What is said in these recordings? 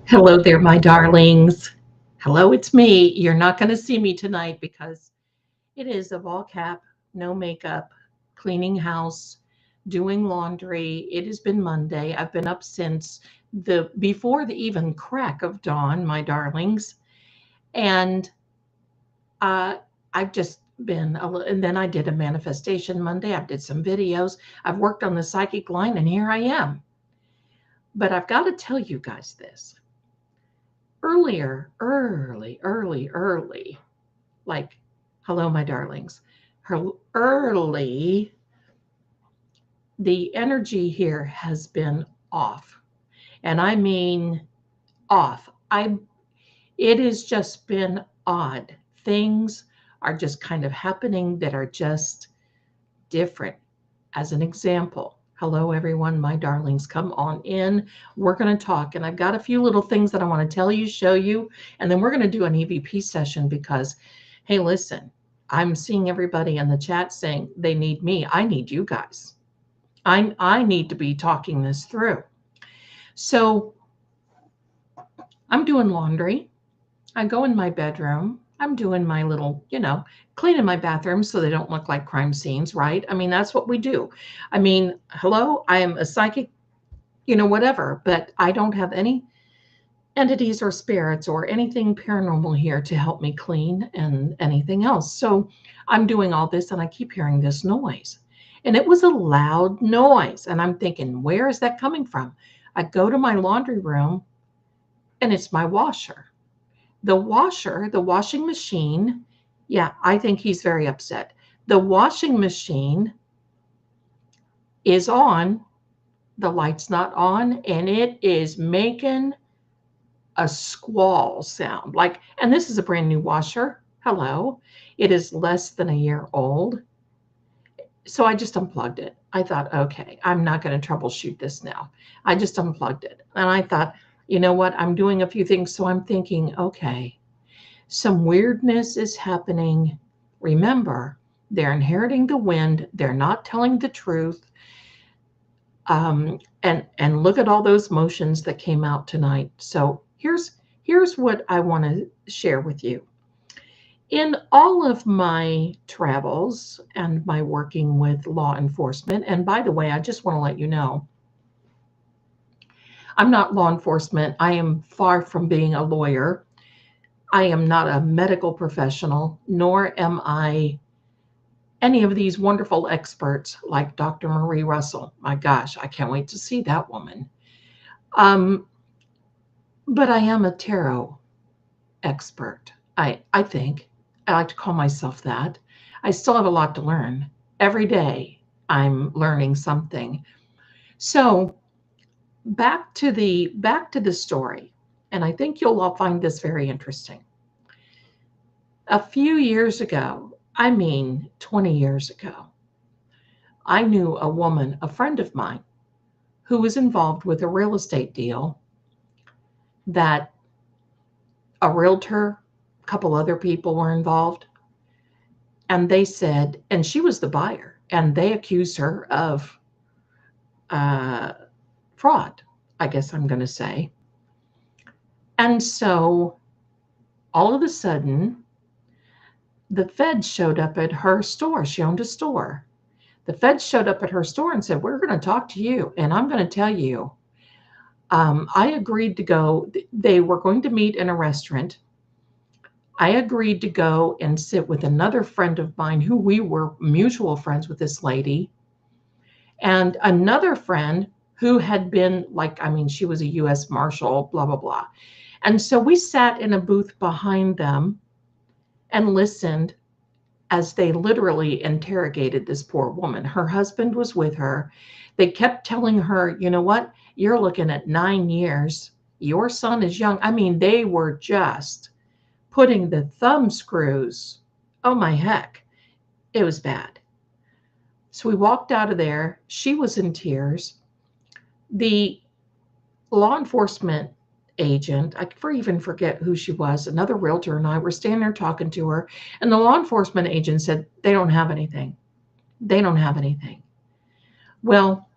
Hello there, my darlings. Hello, it's me. You're not going to see me tonight because it is a ball cap, no makeup, cleaning house, doing laundry. It has been Monday. I've been up since before the even crack of dawn, my darlings. And uh, I've just been and then I did a manifestation Monday. I did some videos. I've worked on the psychic line, and here I am. But I've got to tell you guys this. Early, like, hello, my darlings, early, the energy here has been off. And I mean off. It has just been odd. Things are just kind of happening that are just different. As an example, hello, everyone, my darlings, come on in. We're going to talk, and I've got a few little things that I want to tell you, show you, and then we're going to do an EVP session because, hey, listen, I'm seeing everybody in the chat saying they need me. I need you guys. I need to be talking this through. So I'm doing laundry. I go in my bedroom. I'm doing my little, cleaning my bathroom so they don't look like crime scenes, right? I mean, that's what we do. I mean, hello, I am a psychic, whatever, but I don't have any entities or spirits or anything paranormal here to help me clean and anything else. So I'm doing all this and I keep hearing this noise. And it was a loud noise. And I'm thinking, where is that coming from? I go to my laundry room and it's my washer. The washing machine, yeah, I think he's very upset. The washing machine is on, the light's not on, and it is making a squall sound. And this is a brand new washer. Hello. It is less than a year old. So I just unplugged it. I thought, okay, I'm not going to troubleshoot this now. I just unplugged it. And I thought, you know what? I'm doing a few things. So I'm thinking, okay, some weirdness is happening. Remember, they're inheriting the wind. They're not telling the truth. And look at all those motions that came out tonight. So here's what I want to share with you. In all of my travels and my working with law enforcement, and by the way, I just want to let you know, I'm not law enforcement. I am far from being a lawyer. I am not a medical professional, nor am I any of these wonderful experts like Dr. Marie Russell. My gosh, I can't wait to see that woman. But I am a tarot expert, I think. I like to call myself that. I still have a lot to learn. Every day I'm learning something. So back to the story, and I think you'll all find this very interesting. A few years ago, 20 years ago, I knew a woman, a friend of mine, who was involved with a real estate deal that a realtor, a couple other people were involved. And they said, and she was the buyer, and they accused her of fraud, I guess I'm going to say. And so all of a sudden, the feds showed up at her store. She owned a store. The feds showed up at her store and said, we're going to talk to you, and I'm going to tell you, I agreed to go. They were going to meet in a restaurant. I agreed to go and sit with another friend of mine who we were mutual friends with this lady, and another friend who had been she was a U.S. Marshal, blah, blah, blah. And so we sat in a booth behind them and listened as they literally interrogated this poor woman. Her husband was with her. They kept telling her, you know what? You're looking at 9 years. Your son is young. They were just putting the thumb screws. Oh my heck. It was bad. So we walked out of there. She was in tears. The law enforcement agent, I even forget who she was, another realtor, and I were standing there talking to her, and the law enforcement agent said, they don't have anything. They don't have anything. Well,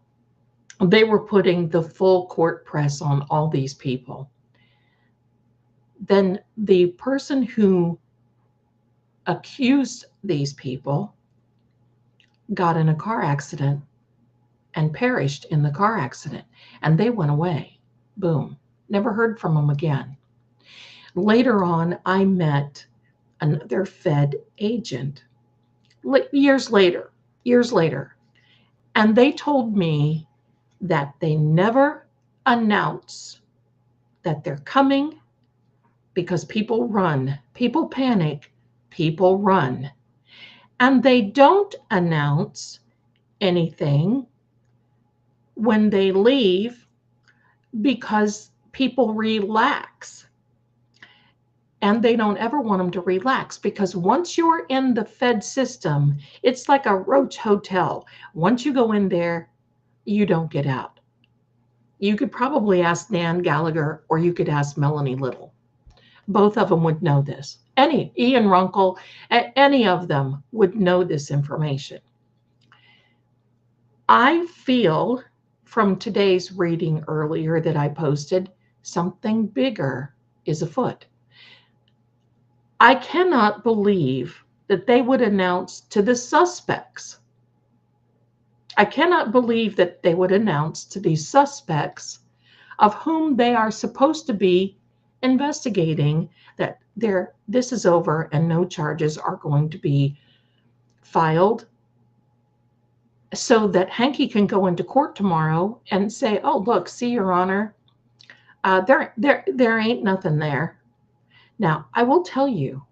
they were putting the full court press on all these people. then the person who accused these people got in a car accident and perished in the car accident, and they went away. Boom. Never heard from them again. Later on, I met another Fed agent years later, and they told me that they never announce that they're coming because people run, people panic, people run. And they don't announce anything when they leave because people relax. And they don't ever want them to relax, because once you're in the Fed system, it's like a roach hotel. Once you go in there, you don't get out. You could probably ask Nan Gallagher, or you could ask Melanie Little. Both of them would know this. Ian Runkle, any of them would know this information. I feel from today's reading earlier that I posted, something bigger is afoot. I cannot believe that they would announce to the suspects. I cannot believe that they would announce to these suspects, of whom they are supposed to be investigating, that this is over and no charges are going to be filed, so that Hanky can go into court tomorrow and say, "Oh, look, see, Your Honor, there ain't nothing there." Now, I will tell you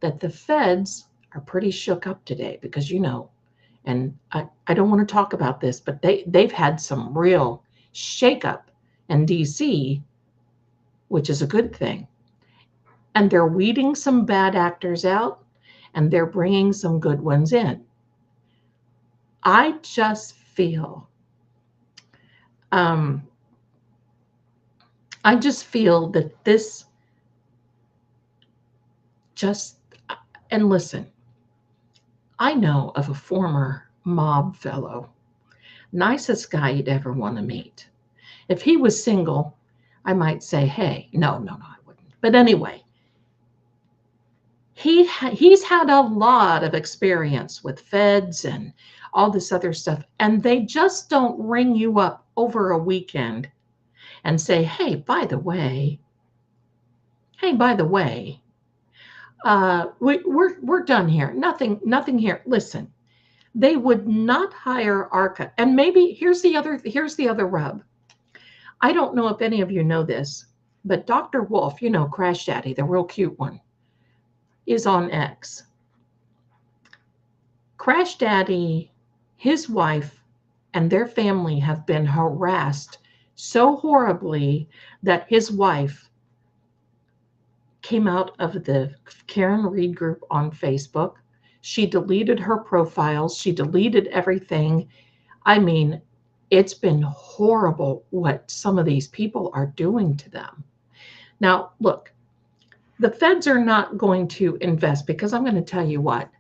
that the feds are pretty shook up today, because, and I don't want to talk about this, but they've had some real shakeup in DC, which is a good thing. And they're weeding some bad actors out, and they're bringing some good ones in. I just feel, that this and listen, I know of a former mob fellow, nicest guy you'd ever want to meet. If he was single, I might say, hey, no, I wouldn't. But anyway, he's had a lot of experience with feds and all this other stuff, and they just don't ring you up over a weekend and say, hey, by the way, we're done here. Nothing here. Listen, they would not hire ARCA. And maybe here's the other rub. I don't know if any of you know this, but Dr. Wolf, Crash Daddy, the real cute one, is on X. Crash Daddy, his wife, and their family have been harassed so horribly that his wife came out of the Karen Reed group on Facebook. She deleted her profiles. She deleted everything. I mean, it's been horrible what some of these people are doing to them. Now, look, the feds are not going to invest, because I'm going to tell you what,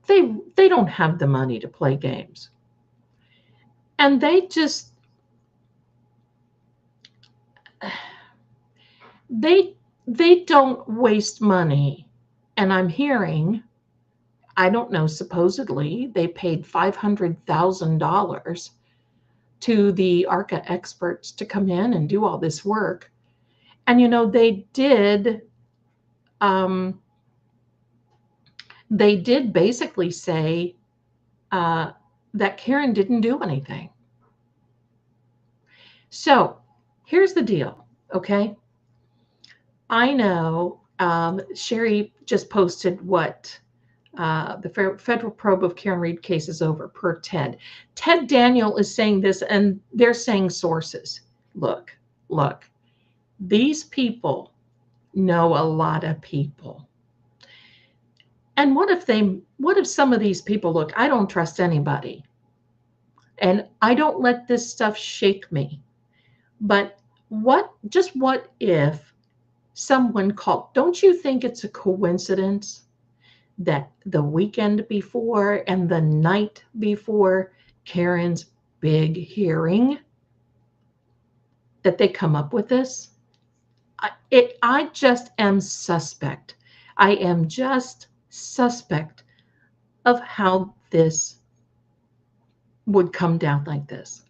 they don't have the money to play games. And they don't waste money. And I'm hearing, I don't know, supposedly they paid $500,000 to the ARCA experts to come in and do all this work. And, they did basically say that Karen didn't do anything. So here's the deal, okay? I know Sherry just posted what the federal probe of Karen Reed case is over per Ted. Ted Daniel is saying this, and they're saying sources. Look, these people know a lot of people. And what if some of these people, look, I don't trust anybody, and I don't let this stuff shake me. But what if someone called? Don't you think it's a coincidence that the weekend before and the night before Karen's big hearing, that they come up with this? I just am suspect. I am just suspect of how this would come down like this.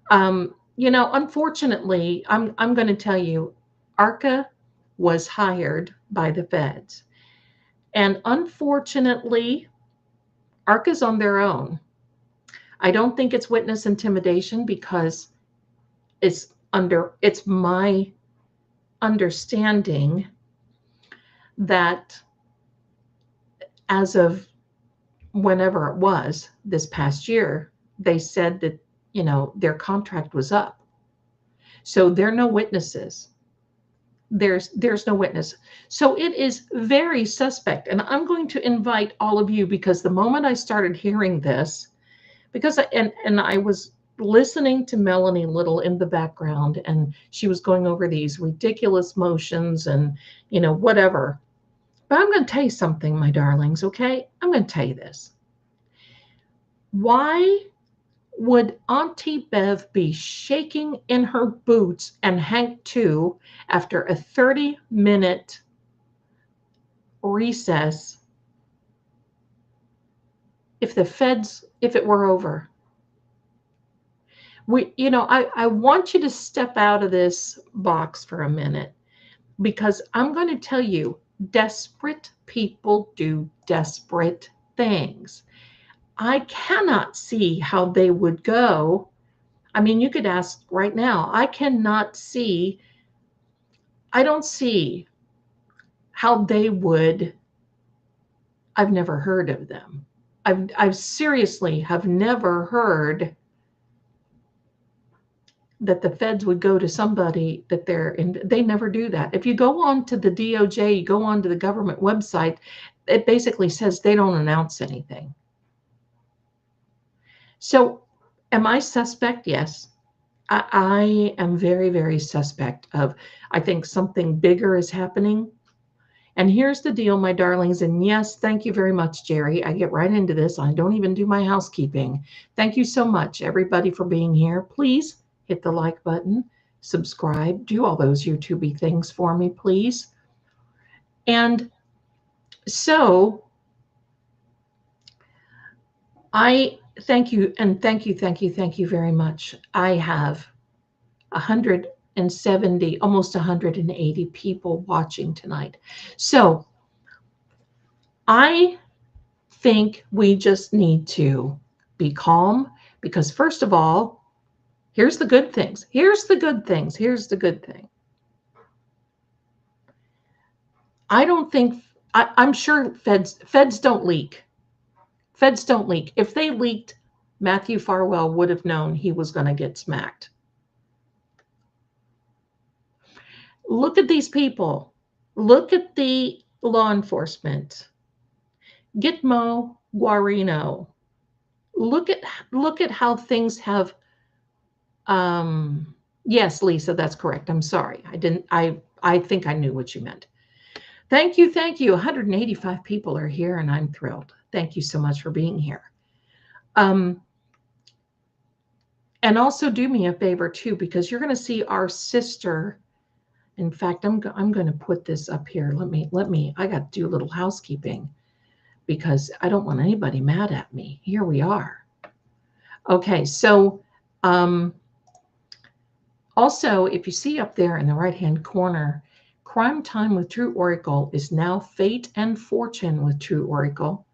Unfortunately, I'm going to tell you, ARCA was hired by the feds. And unfortunately, ARCA's on their own. I don't think it's witness intimidation because it's my understanding that as of whenever it was this past year, they said that, their contract was up. So there are no witnesses. There's no witness. So it is very suspect. And I'm going to invite all of you, because the moment I started hearing this, because I was listening to Melanie Little in the background, and she was going over these ridiculous motions and, whatever. But I'm going to tell you something, my darlings, okay? I'm going to tell you this. Why would Auntie Bev be shaking in her boots, and Hank too, after a 30-minute recess, if it were over? I want you to step out of this box for a minute, because I'm going to tell you, desperate people do desperate things. I cannot see how they would go. I mean, you could ask right now. I don't see how they would. I've never heard of them. I seriously have never heard that the feds would go to somebody that they never do that. If you go on to the DOJ, you go on to the government website, it basically says they don't announce anything. So am I suspect? Yes. I am very, very suspect of, I think something bigger is happening. And here's the deal, my darlings. And yes, thank you very much, Jerry. I get right into this. I don't even do my housekeeping. Thank you so much, everybody, for being here. Please hit the like button, subscribe, do all those YouTubey things for me, please. And so I thank you, and thank you very much. I have 170, almost 180 people watching tonight. So I think we just need to be calm, because first of all, here's the good things. Here's the good thing. I don't think, I'm sure feds don't leak. Feds don't leak. If they leaked, Matthew Farwell would have known he was going to get smacked. Look at these people. Look at the law enforcement. Gitmo Guarino. Look at how things have. Yes, Lisa, that's correct. I'm sorry. I think I knew what you meant. Thank you. 185 people are here, and I'm thrilled. Thank you so much for being here. And also do me a favor too, because you're going to see our sister. In fact, I'm going to put this up here. Let me, I got to do a little housekeeping, because I don't want anybody mad at me. Here we are. Okay, so also, if you see up there in the right-hand corner, Crime Time with True Oracle is now Fate and Fortune with True Oracle.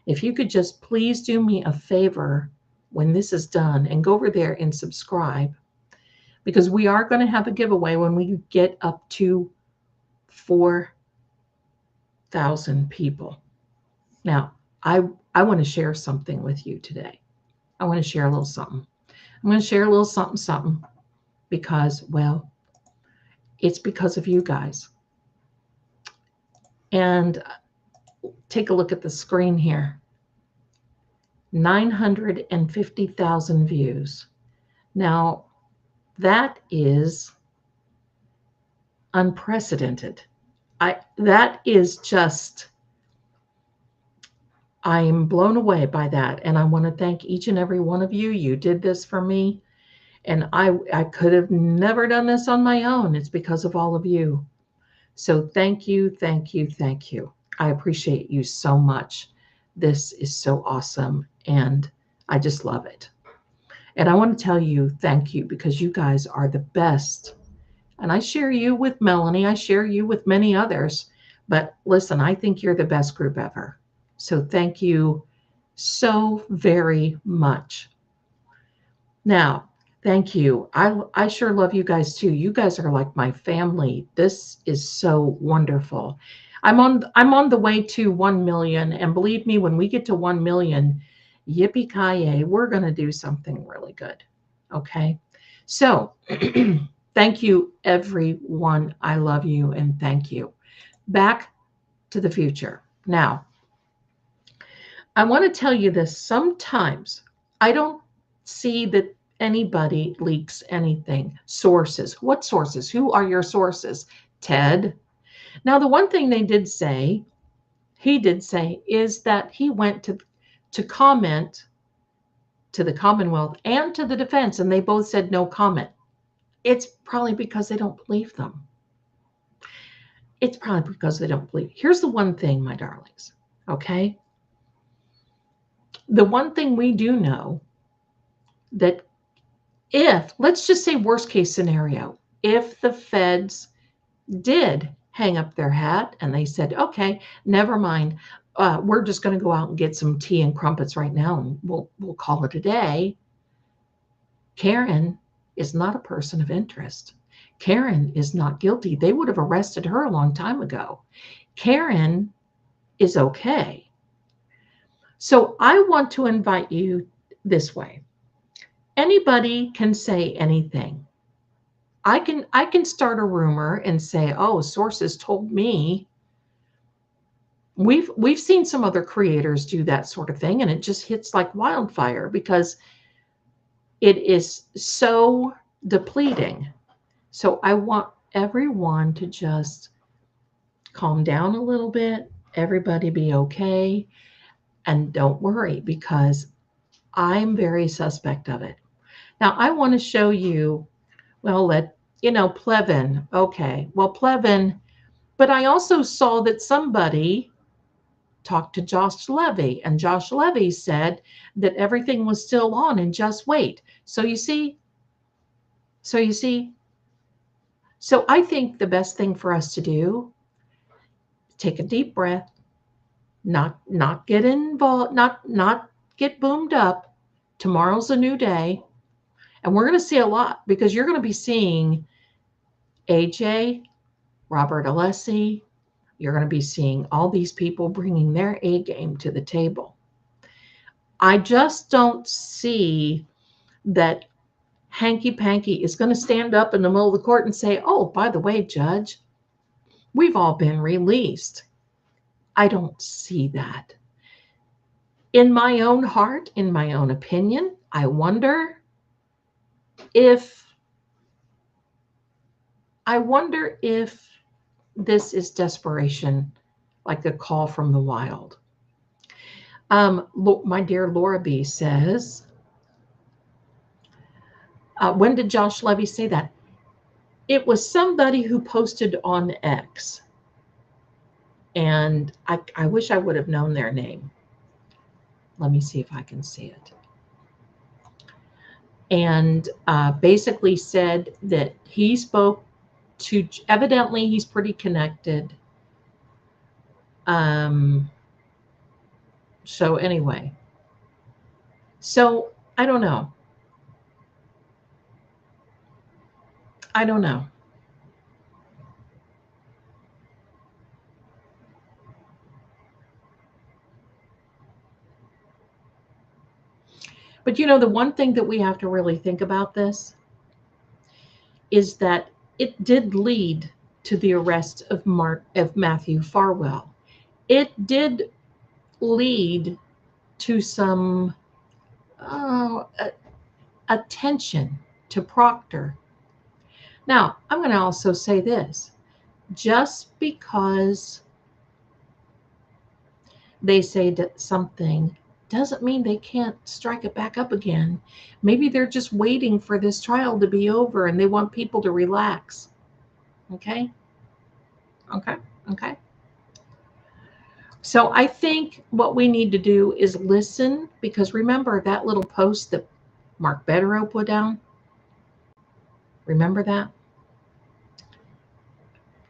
If you could just please do me a favor when this is done and go over there and subscribe, because we are going to have a giveaway when we get up to 4,000 people. Now, I want to share something with you today. I want to share a little something. I'm going to share a little something, because, well, it's because of you guys. And take a look at the screen here. 950,000 views. Now, that is unprecedented. That is just, I am blown away by that. And I want to thank each and every one of you. You did this for me. And I could have never done this on my own. It's because of all of you. So thank you, thank you, thank you. I appreciate you so much. This is so awesome, and I just love it. And I want to tell you thank you, because you guys are the best. And I share you with Melanie. I share you with many others. But listen, I think you're the best group ever. So thank you so very much. Now, thank you. I sure love you guys too. You guys are like my family. This is so wonderful. I'm on the way to 1 million, and believe me, when we get to 1 million, yippee-ki-yay, we're going to do something really good. Okay? So, thank you everyone. I love you, and thank you. Back to the future. Now, I want to tell you this. Sometimes I don't see that anybody leaks anything. Sources. What sources? Who are your sources? Ted. Now, the one thing he did say, is that he went to comment to the Commonwealth and to the defense, and they both said no comment. It's probably because they don't believe them. It's probably because they don't believe. Here's the one thing, my darlings, okay? The one thing we do know, that if, let's just say worst case scenario, if the feds did hang up their hat and they said, okay, never mind, we're just going to go out and get some tea and crumpets right now, and we'll call it a day. Karen is not a person of interest. Karen is not guilty. They would have arrested her a long time ago. Karen is okay. So I want to invite you this way. Anybody can say anything. I can start a rumor and say, oh, sources told me. We've seen some other creators do that sort of thing, and it just hits like wildfire because it is so depleting. So I want everyone to just calm down a little bit. Everybody be okay. And don't worry, because I'm very suspect of it. Now, I want to show you, well, Plevin. Okay, well, Plevin, but I also saw that somebody talked to Josh Levy, and Josh Levy said that everything was still on and just wait. So you see, so I think the best thing for us to do, take a deep breath, not get involved, not get boomed up. Tomorrow's a new day. And we're going to see a lot, because you're going to be seeing AJ, Robert Alessi. You're going to be seeing all these people bringing their A game to the table. I just don't see that Hanky Panky is going to stand up in the middle of the court and say, oh, by the way, Judge, we've all been released. I don't see that. In my own heart, in my own opinion, I wonder if this is desperation, like a call from the wild. My dear Laura B says, when did Josh Levy say that? It was somebody who posted on X. And I wish I would have known their name. Let me see if I can see it. And basically said that he spoke to, evidently he's pretty connected. So anyway, so I don't know. But the one thing that we have to really think about this is that it did lead to the arrest of Matthew Farwell. It did lead to some attention to Proctor. Now, I'm going to also say this. Just because they say something doesn't mean they can't strike it back up again. Maybe they're just waiting for this trial to be over and they want people to relax. Okay? Okay? Okay? So I think what we need to do is listen, because remember that little post that Mark Betterow put down? Remember that?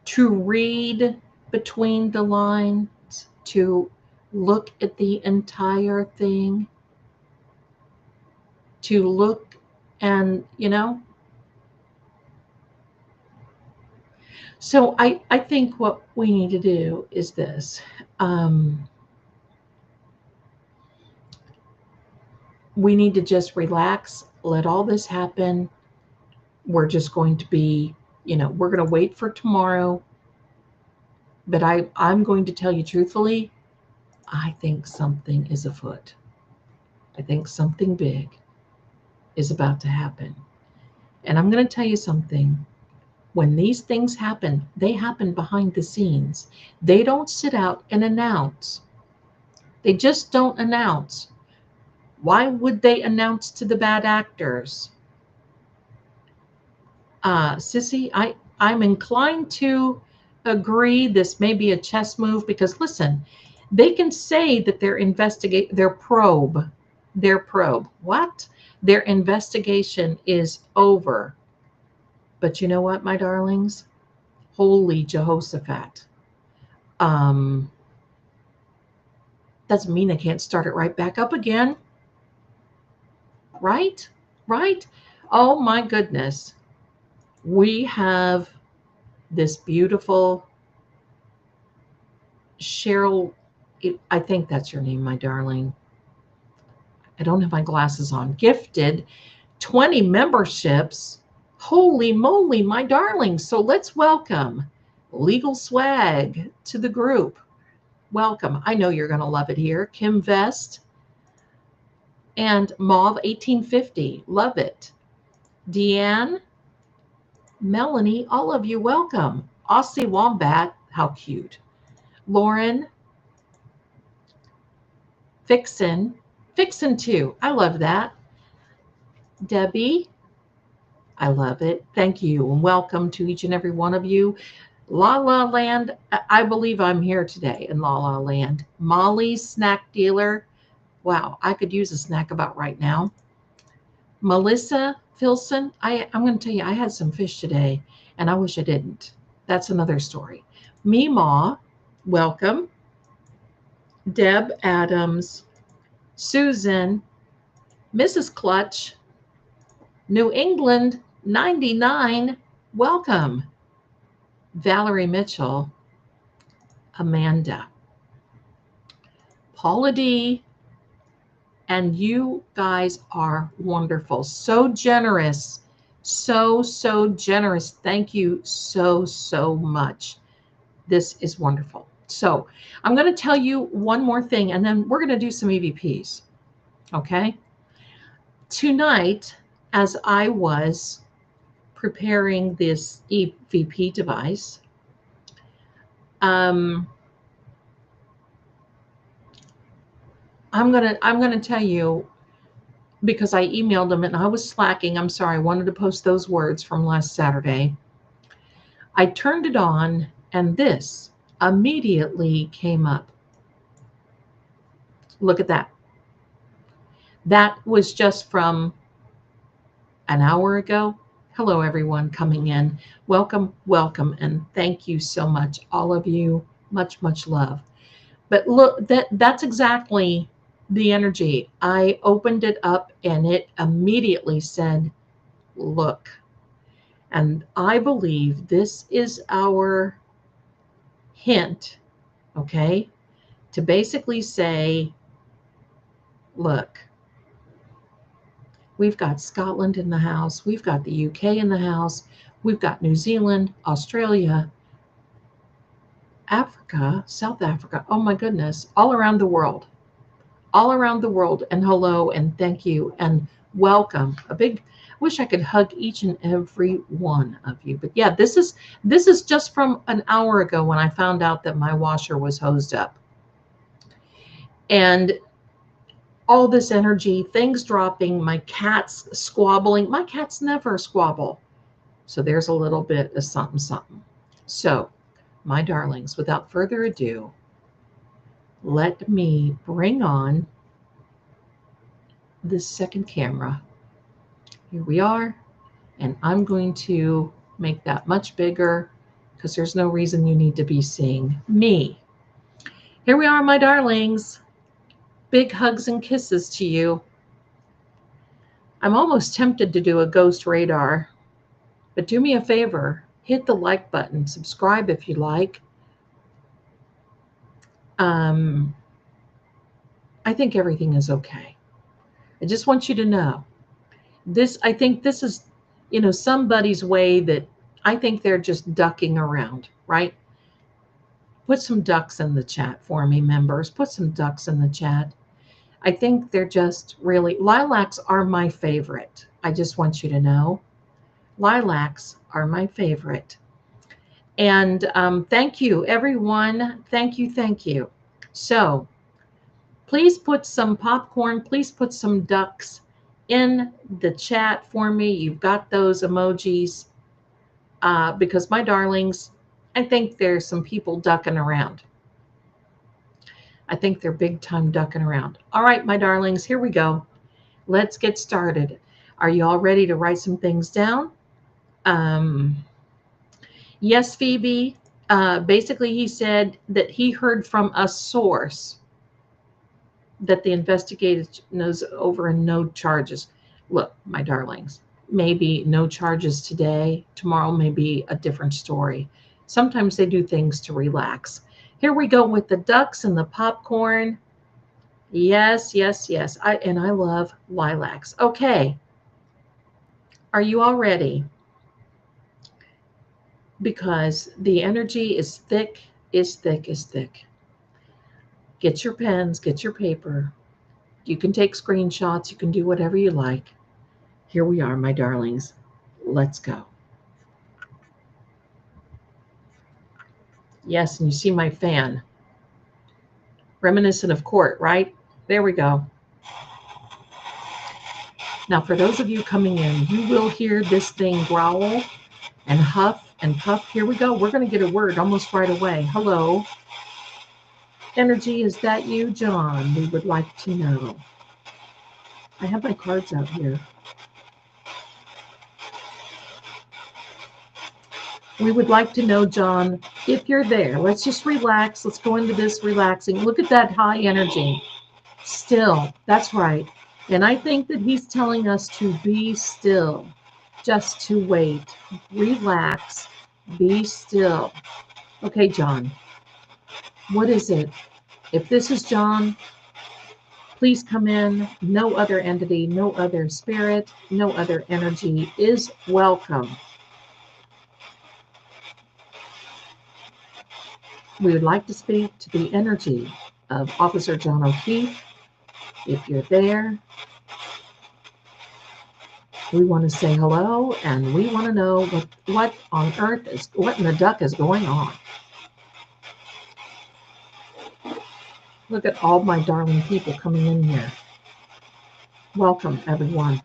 To read between the lines, to look at the entire thing, to look and, So I think what we need to do is this. We need to just relax, let all this happen. We're just going to be, we're going to wait for tomorrow. But I'm going to tell you truthfully, I think something is afoot. I think something big is about to happen. And I'm going to tell you something. When these things happen, they happen behind the scenes. They don't sit out and announce. They just don't announce. Why would they announce to the bad actors? Sissy, I'm inclined to agree this may be a chess move, because listen, they can say that their probe. What? Their investigation is over. But you know what, my darlings? Holy Jehoshaphat. Doesn't mean they can't start it right back up again. Right? Right? Oh my goodness. We have this beautiful Cheryl, I think that's your name, my darling. I don't have my glasses on. Gifted 20 memberships. Holy moly, my darling. So let's welcome Legal Swag to the group. Welcome. I know you're going to love it here. Kim Vest and Mauve 1850. Love it. Deanne, Melanie, all of you, welcome. Aussie Wombat, how cute. Lauren, Fixin 2. I love that. Debbie, I love it. Thank you, and welcome to each and every one of you. La La Land, I believe I'm here today in La La Land. Molly's Snack Dealer. Wow, I could use a snack about right now. Melissa Filson, I'm going to tell you, I had some fish today, and I wish I didn't. That's another story. Meemaw, welcome. Deb Adams, Susan, Mrs. Clutch, New England 99, welcome. Valerie Mitchell, Amanda, Paula D, and you guys are wonderful. So generous. So generous. Thank you so much. This is wonderful. So I'm going to tell you one more thing, and then we're going to do some EVPs. Okay? Tonight, as I was preparing this EVP device, I'm gonna tell you, because I emailed them and I was slacking. I'm sorry. I wanted to post those words from last Saturday. I turned it on and this immediately came up. Look at that. That was just from an hour ago. Hello, everyone coming in. Welcome, and thank you so much, all of you. Much love. But look, that's exactly the energy. I opened it up and it immediately said, look. And I believe this is our hint, okay, to basically say, look, we've got Scotland in the house, we've got the UK in the house, we've got New Zealand, Australia, Africa, South Africa, oh my goodness, all around the world. And hello and thank you and welcome. Wish I could hug each and every one of you. But yeah, this is just from an hour ago when I found out that my washer was hosed up. And all this energy, things dropping, my cats squabbling. My cats never squabble. So there's a little bit of something, something. So, my darlings, without further ado, let me bring on this second camera. Here we are. And I'm going to make that much bigger because there's no reason you need to be seeing me. Here we are, my darlings. Big hugs and kisses to you. I'm almost tempted to do a ghost radar, but do me a favor, hit the like button, subscribe if you like. I think everything is okay. I just want you to know this. I think this is, somebody's way that I think they're just ducking around, right? Put some ducks in the chat for me, members. Put some ducks in the chat. I think they're just really, lilacs are my favorite. I just want you to know. Lilacs are my favorite. And thank you, everyone. Thank you, thank you. So please put some popcorn. Please put some ducks in the chat for me. You've got those emojis because my darlings, I think there's some people ducking around. I think they're big time ducking around. All right, my darlings, here we go. Let's get started. Are you all ready to write some things down? Yes, Phoebe. Basically, he said that he heard from a source that the investigator knows over and no charges. Look, my darlings, maybe no charges today. Tomorrow may be a different story. Sometimes they do things to relax. Here we go with the ducks and the popcorn. Yes, yes, yes. I love lilacs. Okay. Are you all ready? Because the energy is thick, is thick, is thick. Get your pens, get your paper. You can take screenshots. You can do whatever you like. Here we are, my darlings. Let's go. Yes, and you see my fan. Reminiscent of court, right? There we go. Now, for those of you coming in, you will hear this thing growl and huff and puff. Here we go. We're going to get a word almost right away. Hello. Energy, is that you, John? We would like to know. I have my cards out here. We would like to know, John, if you're there. Let's just relax. Let's go into this relaxing. Look at that high energy. Still, that's right. And I think that he's telling us to be still, just to wait, relax, be still. Okay, John, what is it? If this is John, please come in. No other entity, no other spirit, no other energy is welcome. We would like to speak to the energy of Officer John O'Keefe. If you're there, we want to say hello, and we want to know what on earth is, what in the duck is going on. Look at all my darling people coming in here. Welcome, everyone.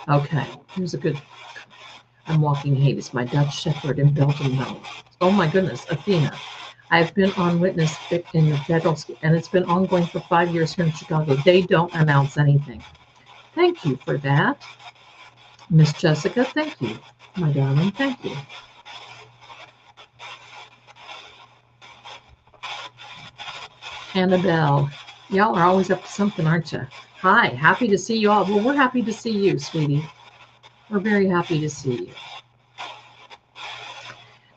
Okay, here's a good. I'm walking Hades, my Dutch Shepherd in Belgium now. Oh my goodness, Athena. I've been on witness in the federal, and it's been ongoing for 5 years here in Chicago. They don't announce anything. Thank you for that. Miss Jessica, thank you. My darling, thank you. Annabelle, y'all are always up to something, aren't you? Hi, happy to see you all. Well, we're happy to see you, sweetie. We're very happy to see you.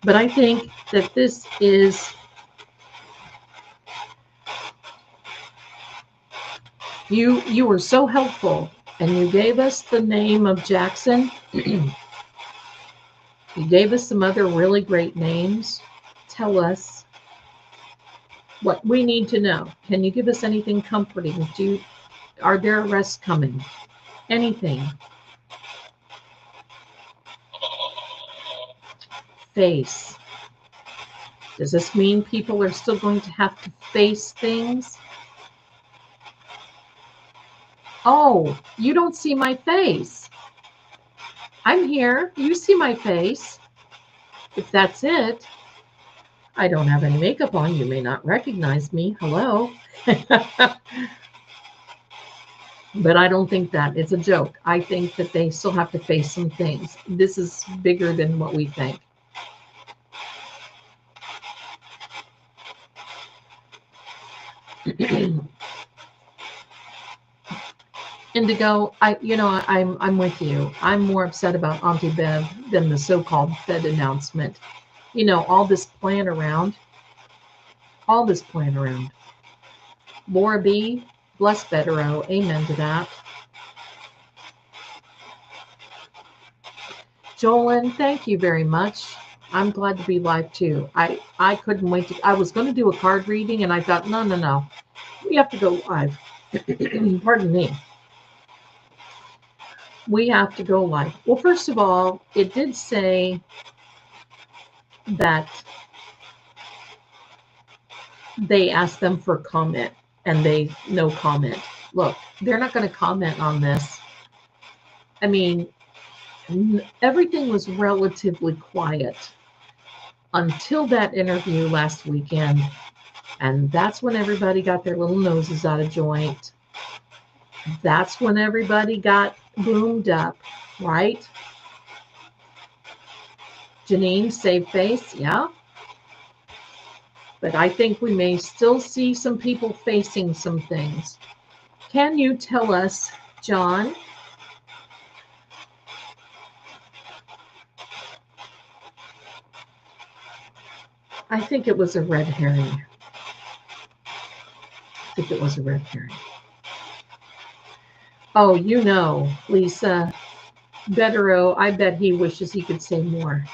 But I think that this is, you were so helpful, and you gave us the name of Jackson. You gave us some other really great names. Tell us what we need to know. Can you give us anything comforting? Are there arrests coming? Anything? face. Does this mean people are still going to have to face things? Oh, you don't see my face. I'm here. You see my face. If that's it, I don't have any makeup on. You may not recognize me. Hello. But I don't think that it's a joke. I think that they still have to face some things. This is bigger than what we think. Indigo, I'm with you. I'm more upset about Auntie Bev than the so-called Fed announcement. All this plan around. Laura B, bless Federo. Amen to that. Jolyn, thank you very much. I'm glad to be live too. I couldn't wait I was going to do a card reading and I thought, no. We have to go live. Pardon me. We have to go live. Well, first of all, it did say that they asked them for comment and no comment. Look, they're not going to comment on this. I mean, everything was relatively quiet until that interview last weekend. And that's when everybody got their little noses out of joint. That's when everybody got boomed up, right? Janine, save face, yeah. But I think we may still see some people facing some things. Can you tell us, John? I think it was a red herring. Oh, Lisa Betterow, I bet he wishes he could say more.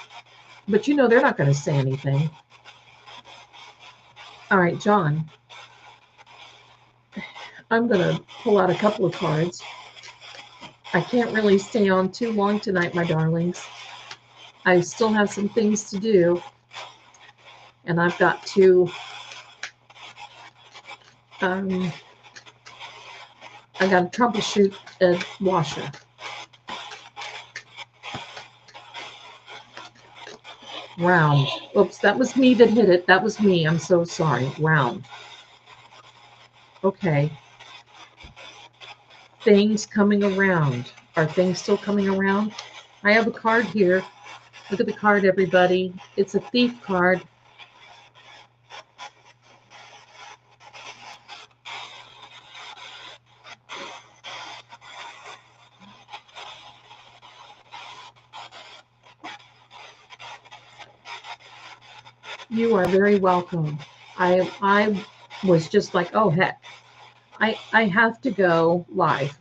But they're not going to say anything. All right, John. I'm going to pull out a couple of cards. I can't really stay on too long tonight, my darlings. I still have some things to do. And I've got to... I got to troubleshoot a washer. Round. Oops, that was me that hit it. That was me. I'm so sorry. Round. Okay. Things coming around. Are things still coming around? I have a card here. Look at the card, everybody. It's a thief card. You are very welcome. I was just like, oh, heck. I have to go live.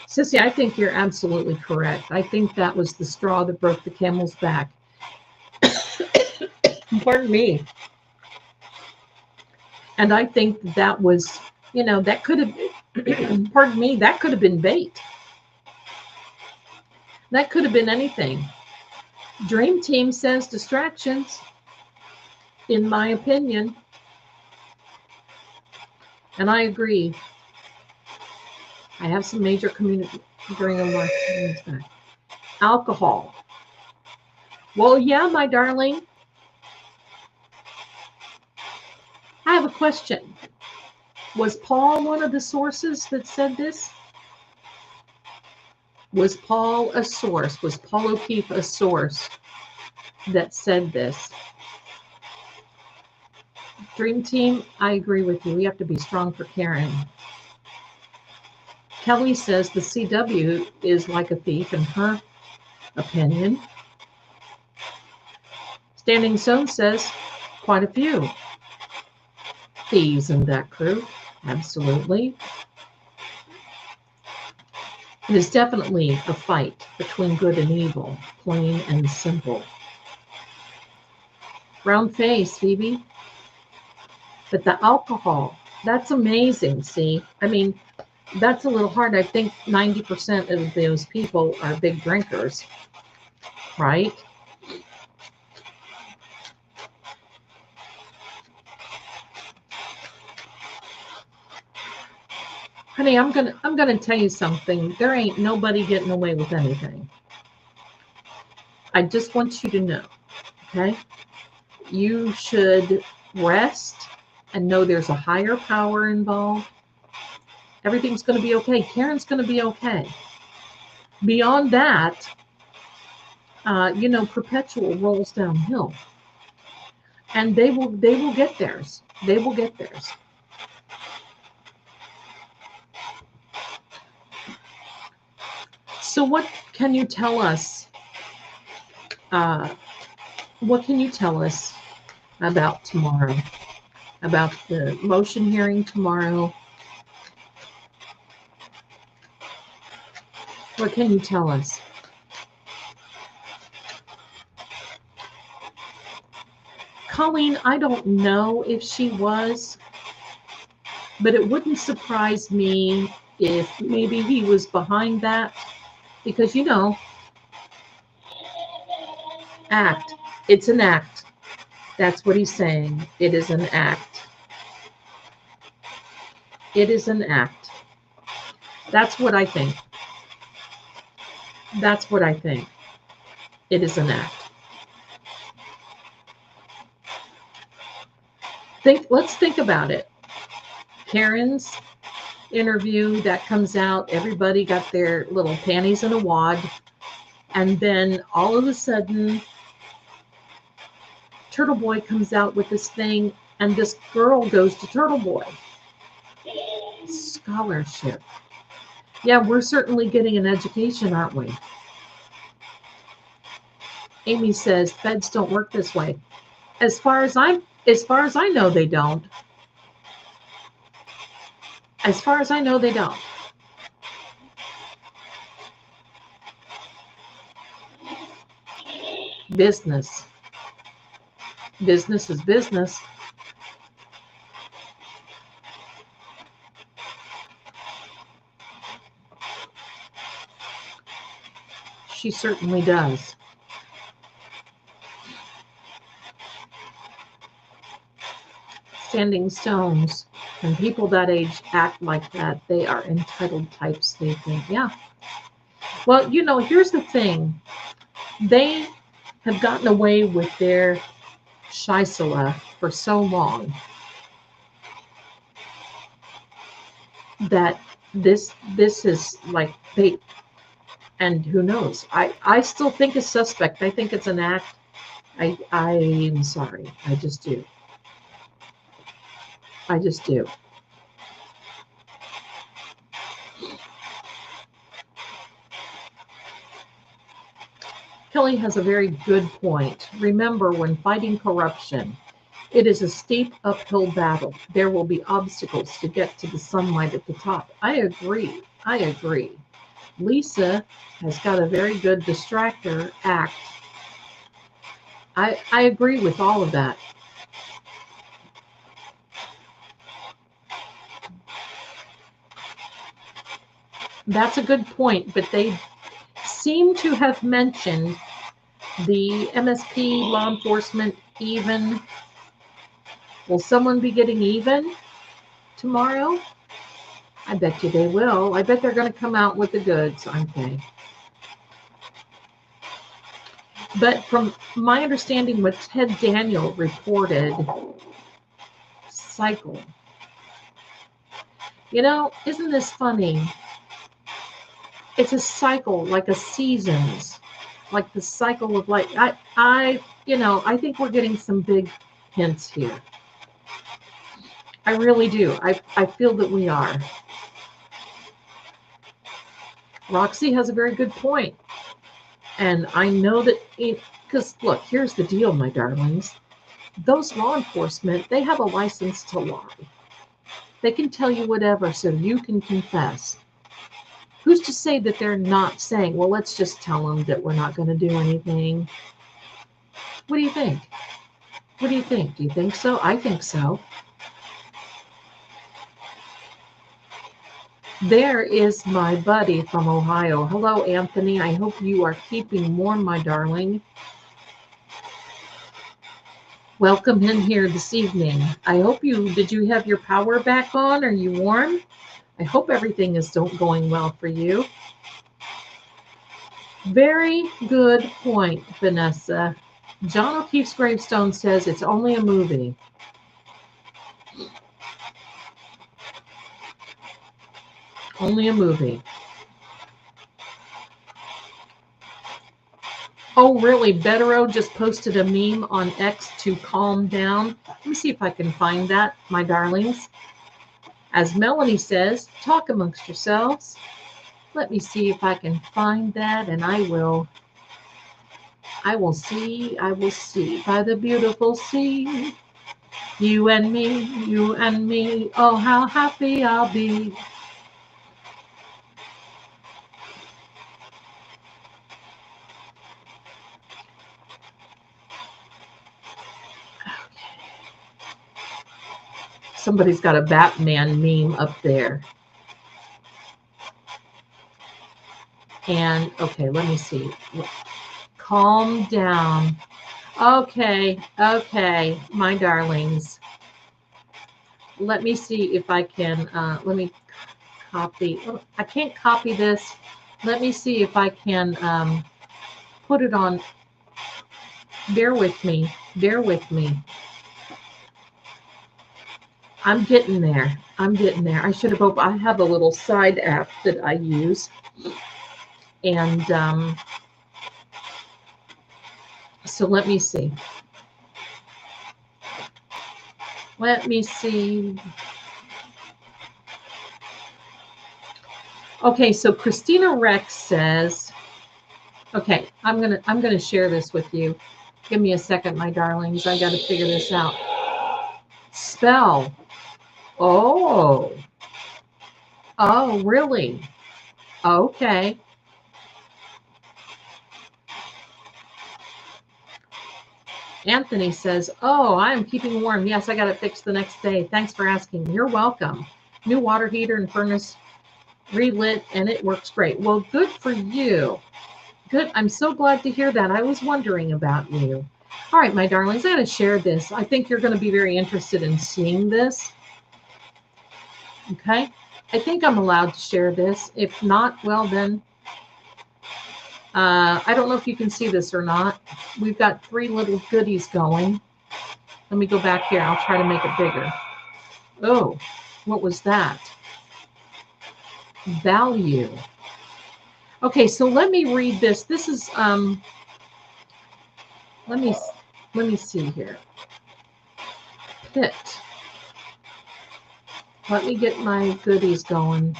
Sissy, I think you're absolutely correct. I think that was the straw that broke the camel's back. Pardon me. And I think that was, that could have, pardon me, that could have been bait. That could have been anything. Dream Team says distractions, in my opinion. And I agree. I have some major community during a life. Alcohol. Well, yeah, my darling. I have a question. Was Paul one of the sources that said this? Was Paul a source? Was Paul O'Keefe a source that said this? Dream Team, I agree with you. We have to be strong for Karen. Kelly says the CW is like a thief in her opinion. Standing Stone says quite a few thieves in that crew. Absolutely. It is definitely a fight between good and evil, plain and simple. Round face, Phoebe. But the alcohol, that's amazing, see? I mean, That's a little hard. I think 90% of those people are big drinkers, right? Honey, I'm gonna tell you something. There ain't nobody getting away with anything. I just want you to know, okay? You should rest and know there's a higher power involved. Everything's going to be okay. Karen's going to be okay. Beyond that, perpetual rolls downhill, and they will get theirs. They will get theirs. So what can you tell us? What can you tell us about tomorrow? About the motion hearing tomorrow? What can you tell us? Colleen, I don't know if she was, but it wouldn't surprise me if maybe he was behind that, because, act. It's an act. That's what he's saying. It is an act. It is an act. That's what I think. That's what I think. It is an act. Let's think about it. Karen's interview that comes out, everybody got their little panties in a wad, and then all of a sudden Turtle Boy comes out with this thing, and this girl goes to Turtle Boy. Scholarship. Yeah, we're certainly getting an education, aren't we? Amy says feds don't work this way. As far as I know, they don't. As far as I know, they don't. Business. Business is business. She certainly does. Standing stones. When people that age act like that, they are entitled types, they think. Yeah. Well, here's the thing. They have gotten away with their shisela for so long that this is like bait. And who knows? I still think it's suspect. I think it's an act. I'm sorry. I just do. I just do. Kelly has a very good point. Remember, when fighting corruption, it is a steep uphill battle. There will be obstacles to get to the sunlight at the top. I agree. Lisa has got a very good distractor act. I agree with all of that. That's a good point, but they seem to have mentioned the MSP, law enforcement, even. Will someone be getting even tomorrow? I bet you they will. I bet they're going to come out with the goods, aren't they? But from my understanding, what Ted Daniel reported, cycle. Isn't this funny? It's a cycle, like a seasons, like the cycle of life. I think we're getting some big hints here. I really do. I feel that we are. Roxy has a very good point. And I know that, because look, here's the deal, my darlings. Those law enforcement, they have a license to lie. They can tell you whatever so you can confess. Who's to say that they're not saying, well, let's just tell them that we're not going to do anything? What do you think? What do you think? Do you think so? I think so. There is my buddy from Ohio. Hello, Anthony. I hope you are keeping warm, my darling. Welcome in here this evening. I hope did you have your power back on? Are you warm? I hope everything is going well for you. Very good point, Vanessa. John O'Keefe's gravestone says it's only a movie. Only a movie. Oh, really? Betero just posted a meme on X to calm down. Let me see if I can find that, my darlings. As Melanie says, talk amongst yourselves. Let me see if I can find that, and I will see by the beautiful sea. You and me, oh, how happy I'll be. Somebody's got a Batman meme up there. And, okay, let me see. Calm down. Okay, my darlings. Let me see if I can, let me copy. Oh, I can't copy this. Let me see if I can put it on. Bear with me. Bear with me. I'm getting there. I'm getting there. I should have opened. I have a little side app that I use. And so let me see. Let me see. Okay, so Christina Rex says, okay, I'm gonna share this with you. Give me a second, my darlings. I got to figure this out. Spell. Oh, really? Okay. Anthony says, oh, I am keeping warm. Yes, I got it fixed the next day. Thanks for asking. You're welcome. New water heater and furnace relit, and it works great. Well, good for you. Good. I'm so glad to hear that. I was wondering about you. All right, my darlings, I got to share this. I think you're going to be very interested in seeing this. Okay. I think I'm allowed to share this. If not, well, then I don't know if you can see this or not. We've got 3 little goodies going. Let me go back here. I'll try to make it bigger. Oh, what was that? Value. Okay, so let me read this. This is let me see here. Pit. Let me get my goodies going.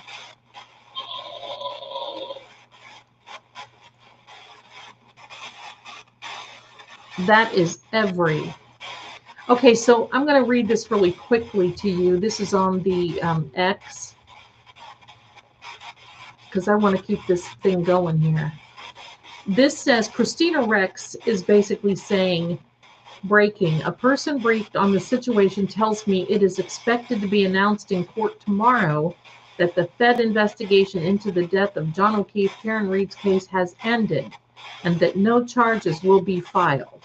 That is every. Okay, so I'm going to read this really quickly to you. This is on the X, because I want to keep this thing going here. This says, Christina Rex is basically saying, breaking. A person briefed on the situation tells me it is expected to be announced in court tomorrow that the Fed investigation into the death of John O'Keefe, Karen Reed's case has ended, and that no charges will be filed.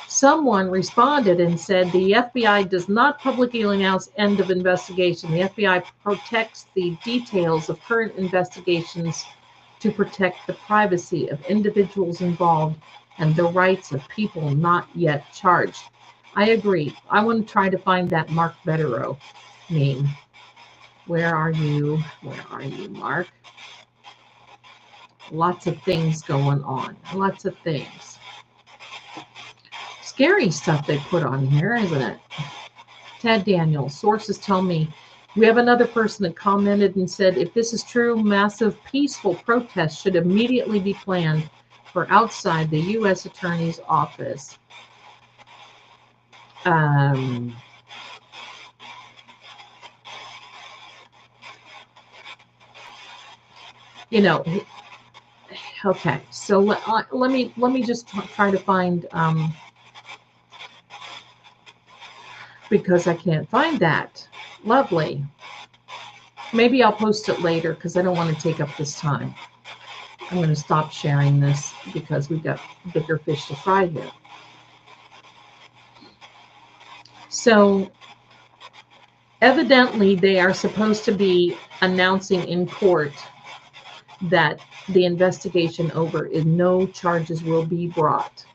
Someone responded and said the FBI does not publicly announce end of investigation. The FBI protects the details of current investigations to protect the privacy of individuals involved and the rights of people not yet charged. I agree. I want to try to find that Mark Betero meme. Where are you? Where are you, Mark? Lots of things going on. Lots of things. Scary stuff they put on here, isn't it? Ted Daniels, sources tell me. We have another person that commented and said, if this is true, massive peaceful protests should immediately be planned for outside the U.S. Attorney's Office. You know, okay, so let me just try to find, because I can't find that. Lovely. Maybe I'll post it later because I don't want to take up this time. I'm going to stop sharing this because we've got bigger fish to fry here. So evidently they are supposed to be announcing in court that the investigation over is no charges will be brought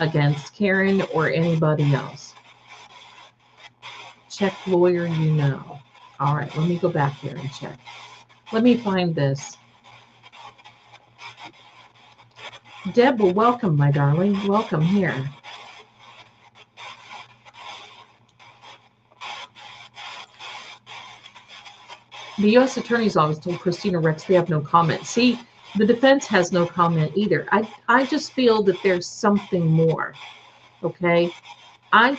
against Karen or anybody else. Check lawyer, you know. All right, let me go back here and check. Let me find this. Deb, well, welcome, my darling. Welcome here. The U.S. Attorney's Office told Christina Rex they have no comment. See, the defense has no comment either. I just feel that there's something more, okay? I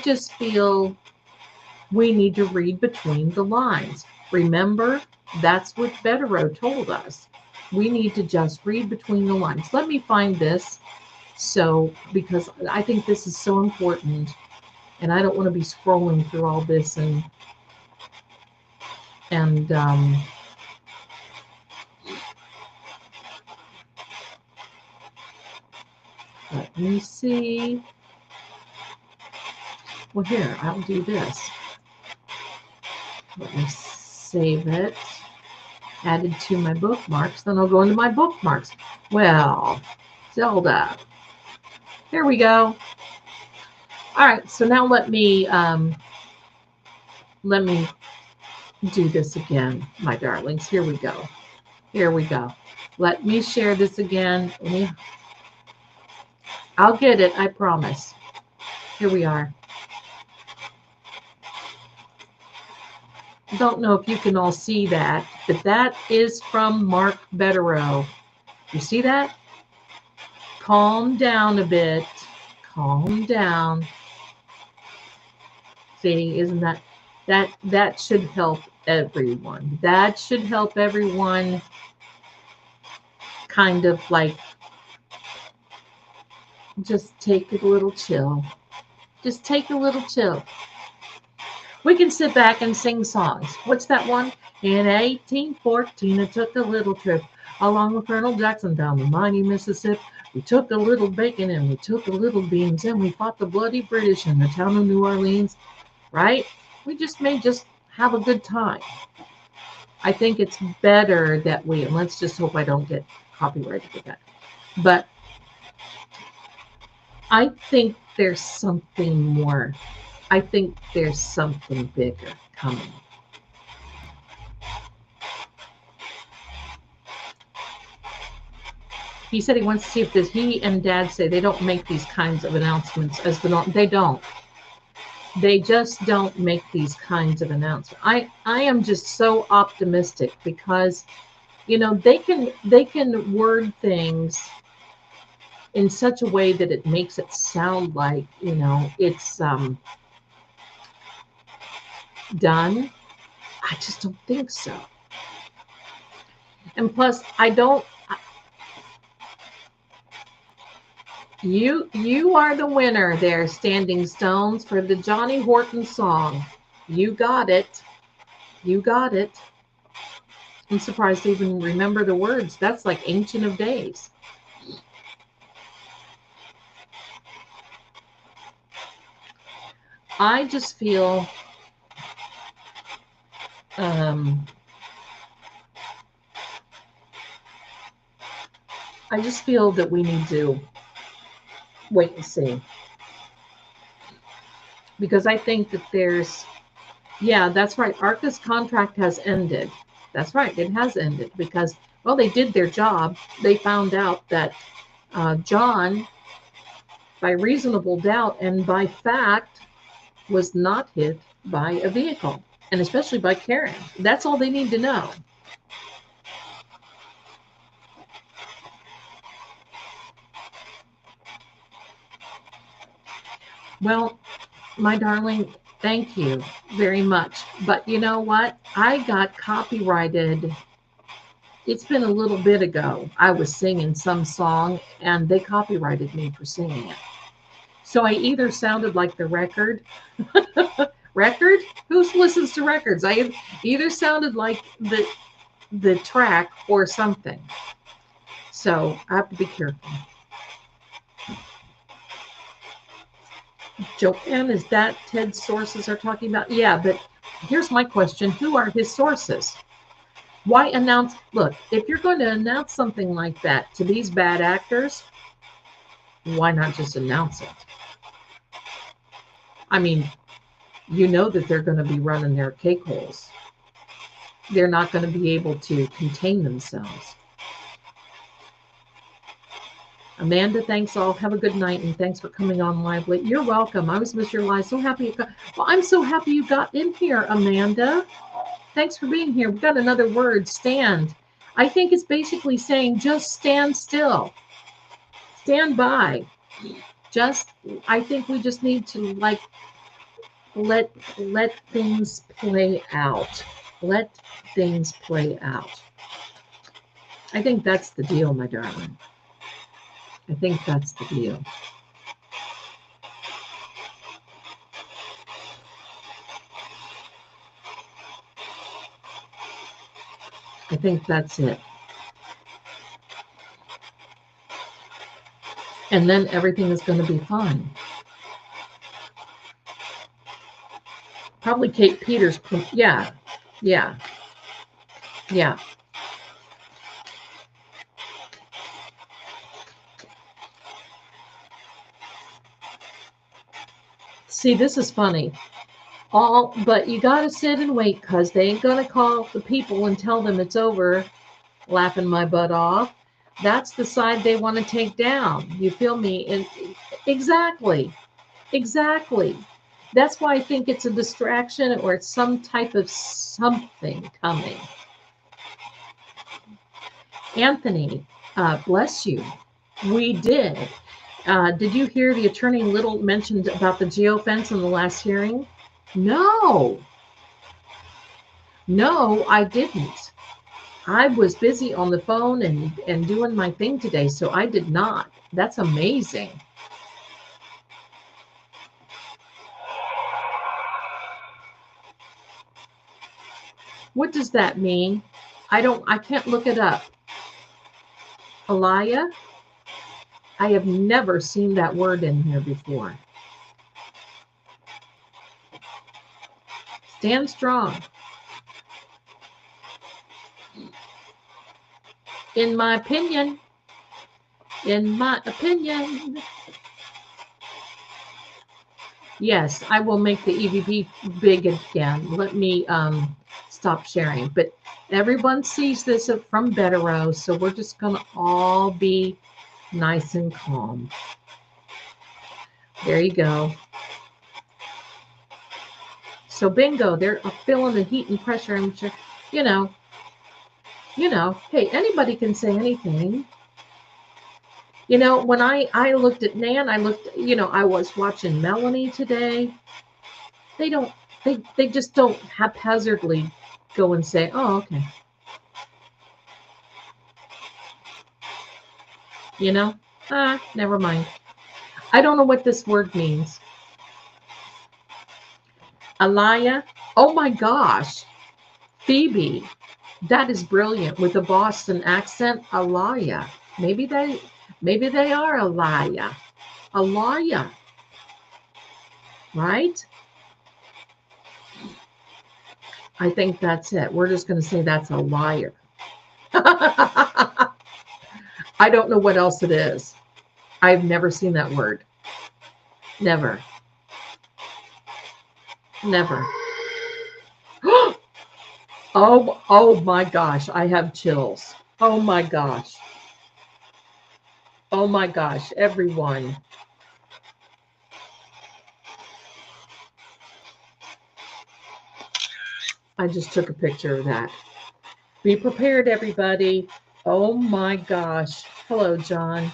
just feel we need to read between the lines. Remember, that's what Betterow told us. We need to just read between the lines. Let me find this, because I think this is so important, and I don't want to be scrolling through all this and let me see. Well, here, I'll do this. Let me save it. Added to my bookmarks. Then I'll go into my bookmarks. Well, Zelda. Here we go. All right, so now let me do this again, my darlings. Here we go. Here we go. Let me share this again. I'll get it, I promise. Here we are. Don't know if you can all see that, but that is from Mark Betterow. You see that? Calm down a bit. Calm down. See, isn't that should help everyone. That should help everyone kind of like just take a little chill. Just take a little chill. We can sit back and sing songs. What's that one? In 1814, I took a little trip along with Colonel Jackson down the mighty Mississippi. We took a little bacon and we took a little beans and we fought the bloody British in the town of New Orleans. Right? We may just have a good time. I think it's better that and let's just hope I don't get copyrighted for that. But I think there's something more. I think there's something bigger coming. He said he wants to see if he and Dad say they don't make these kinds of announcements as the norm. They don't. They just don't make these kinds of announcements. I am just so optimistic because, they can word things in such a way that it makes it sound like, it's done. I just don't think so. And plus, you are the winner there, Standing Stones, for the Johnny Horton song. You got it. You got it. I'm surprised to even remember the words. That's like Ancient of Days. I just feel that we need to wait and see. Because I think that that's right. ARCA's contract has ended. That's right. It has ended because, well, they did their job. They found out that John, by reasonable doubt and by fact, was not hit by a vehicle, and especially by Karen. That's all they need to know. Well, my darling, thank you very much. But you know what? I got copyrighted. It's been a little bit ago. I was singing some song, and they copyrighted me for singing it. So I either sounded like the record Record? Who listens to records? I either sounded like the track or something. So I have to be careful. Joanne, is that Ted's sources are talking about? Yeah, but here's my question. Who are his sources? Why announce? Look, if you're going to announce something like that to these bad actors, why not just announce it? I mean, you know that they're going to be running their cake holes. They're not going to be able to contain themselves. Amanda, thanks all. Have a good night, and thanks for coming on live late. You're welcome. I always miss your live. So happy you got. Well, I'm so happy you got in here, Amanda. Thanks for being here. We've got another word, stand. I think it's basically saying just stand still. Stand by. I think we just need to like let things play out. Let things play out. I think that's the deal, my darling. I think that's the deal. I think that's it. And then everything is going to be fine. Probably Kate Peters. Yeah. See, this is funny. But you got to sit and wait because they ain't going to call the people and tell them it's over, laughing my butt off. That's the side they want to take down. You feel me? And exactly. That's why I think it's a distraction or it's some type of something coming. Anthony, bless you. We did. Did you hear the attorney Little mentioned about the geofence in the last hearing? No, I didn't. I was busy on the phone and doing my thing today, so I did not. That's amazing. What does that mean? I can't look it up. Alaya? I have never seen that word in here before. Stand strong. In my opinion. Yes, I will make the EVP big again. Let me stop sharing. But everyone sees this from Betterow, so we're just going to all be nice and calm. There you go. So bingo, they're feeling the heat and pressure. I'm sure, you know, hey, anybody can say anything. You know, when I looked at Nan, I was watching Melanie today. They just don't haphazardly go and say, oh, okay. You know, never mind. I don't know what this word means. Alaya, oh my gosh. Phoebe, that is brilliant with a Boston accent. Alaya, maybe they are Alaya. Alaya, right? I think that's it. We're just going to say that's a liar. I don't know what else it is. I've never seen that word. Never. Oh my gosh, I have chills. Oh my gosh, everyone. I just took a picture of that. Be prepared, everybody. Oh my gosh. Hello, John.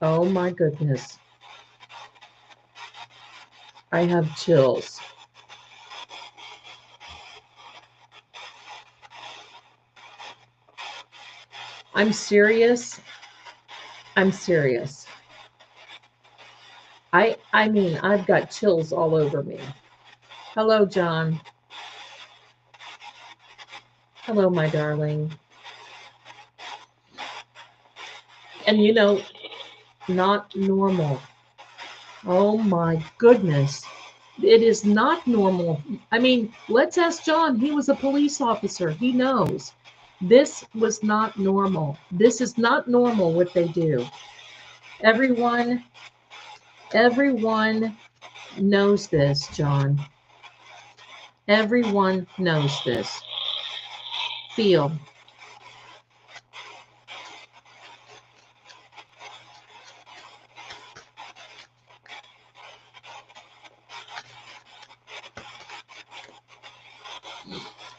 Oh my goodness. I have chills. I'm serious. I'm serious. I mean, I've got chills all over me. Hello, John. Hello, my darling. And you know, not normal. Oh my goodness. It is not normal. I mean, let's ask John. He was a police officer. He knows. This was not normal. This is not normal what they do. Everyone knows this, John. Everyone knows this. Feel.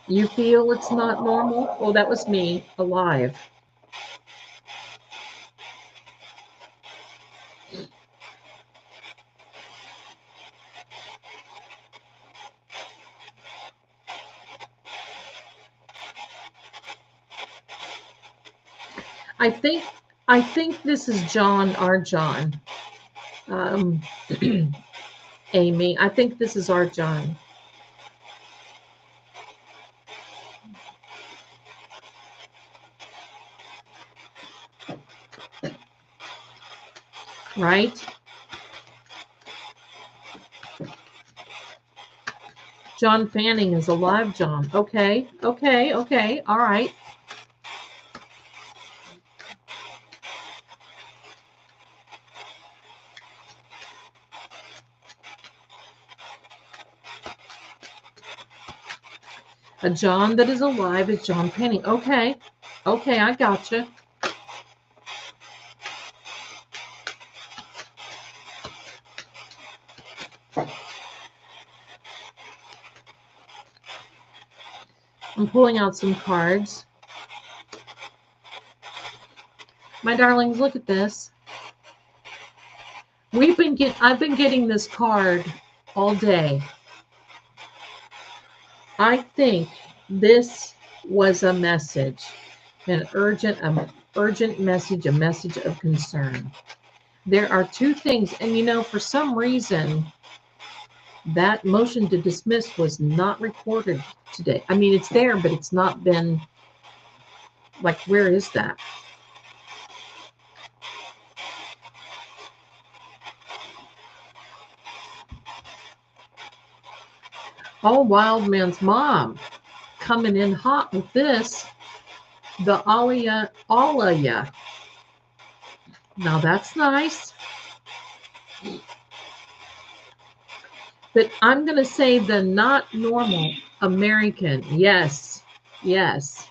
You feel it's not normal? Oh, that was me, alive. I think this is John, our John. Amy, I think this is our John. Right? John Fanning is alive, John. Okay, okay, okay, all right. A John that is alive is John Fanning. Okay, okay, I gotcha. I'm pulling out some cards. My darlings, look at this. I've been getting this card all day. I think this was a message, an urgent message, a message of concern. There are two things, and you know, for some reason, that motion to dismiss was not recorded today. I mean, it's there, but it's not been, like, where is that? Oh, Wild Man's mom coming in hot with this. The Alaya. Now that's nice. But I'm going to say the not normal American. Yes, yes.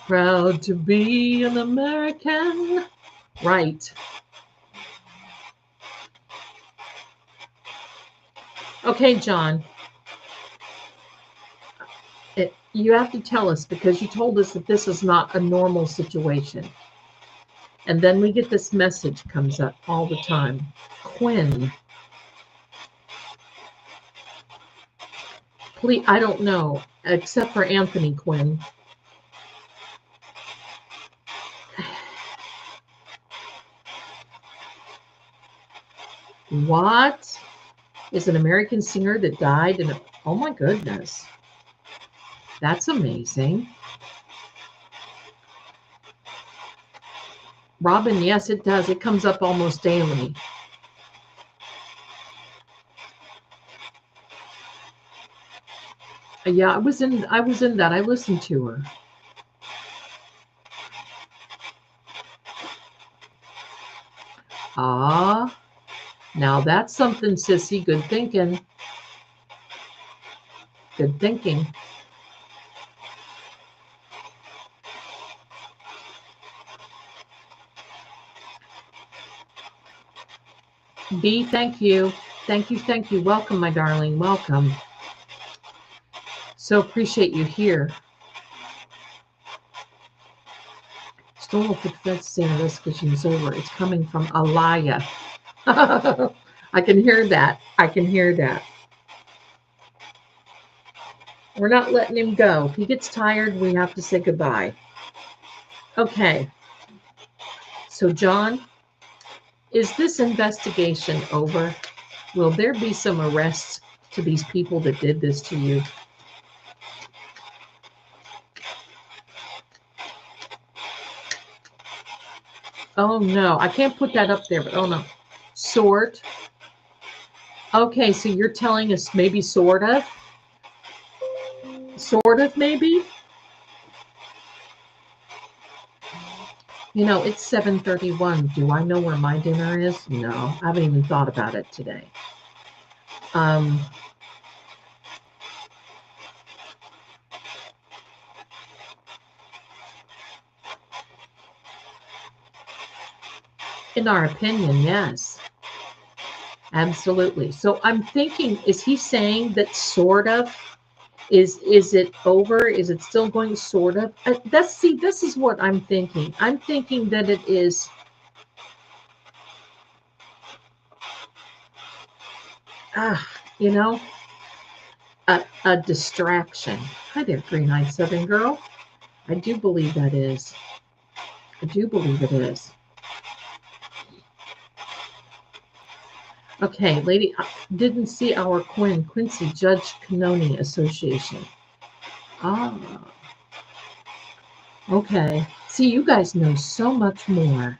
Proud to be an American. Right. Okay, John. You have to tell us, because you told us that this is not a normal situation. And then we get this message comes up all the time. Quinn. Please, I don't know, except for Anthony Quinn. What? Is an American singer that died in a, oh my goodness. That's amazing. Robin, yes, it does. It comes up almost daily. Yeah, I was in that. I listened to her. Ah, now that's something, sissy. Good thinking. Good thinking. B, thank you. Thank you, thank you. Welcome, my darling. Welcome. So appreciate you here. Still hope the Fed's saying this vision is over. It's coming from Alaya. I can hear that. I can hear that. We're not letting him go. If he gets tired, we have to say goodbye. Okay. So, John, is this investigation over? Will there be some arrests to these people that did this to you? Oh, no. I can't put that up there, but oh, no. Sort. Okay, so you're telling us maybe sort of? Sort of, maybe? You know, it's 7:31. Do I know where my dinner is? No, I haven't even thought about it today. In our opinion, yes. Absolutely. So I'm thinking, is he saying that sort of? Is it over? Is it still going sort of? This is what I'm thinking. I'm thinking that it is you know, a distraction. Hi there, green-eyed Southern girl. I do believe that is. I do believe it is. Okay, lady, I didn't see our Quincy Judge Canoni Association. Ah. Okay. See, you guys know so much more.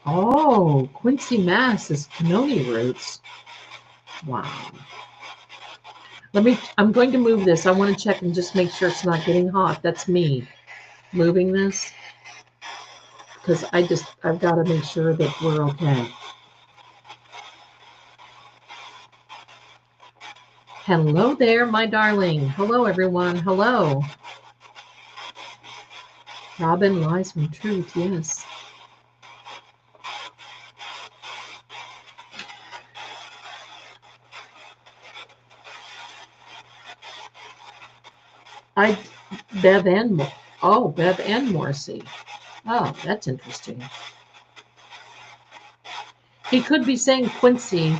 Oh, Quincy, Mass is Canoni roots. Wow. I'm going to move this. I want to check and just make sure it's not getting hot. That's me moving this, because I've got to make sure that we're okay. Hello there, my darling. Hello, everyone. Hello. Robin, lies from truth, yes. Bev and Morrissey. Oh, that's interesting. He could be saying Quincy,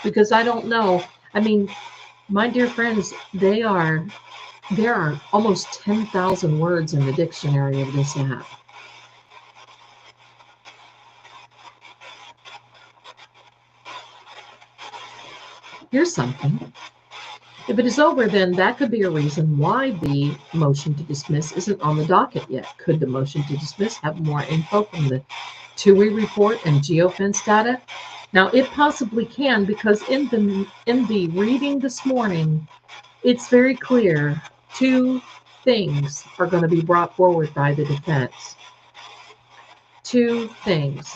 because I don't know. I mean, my dear friends, there are almost 10,000 words in the dictionary of this app. Here's something. If it is over, then that could be a reason why the motion to dismiss isn't on the docket yet. Could the motion to dismiss have more info from the TUI report and geofence data? Now, it possibly can, because in the reading this morning, it's very clear 2 things are going to be brought forward by the defense. 2 things.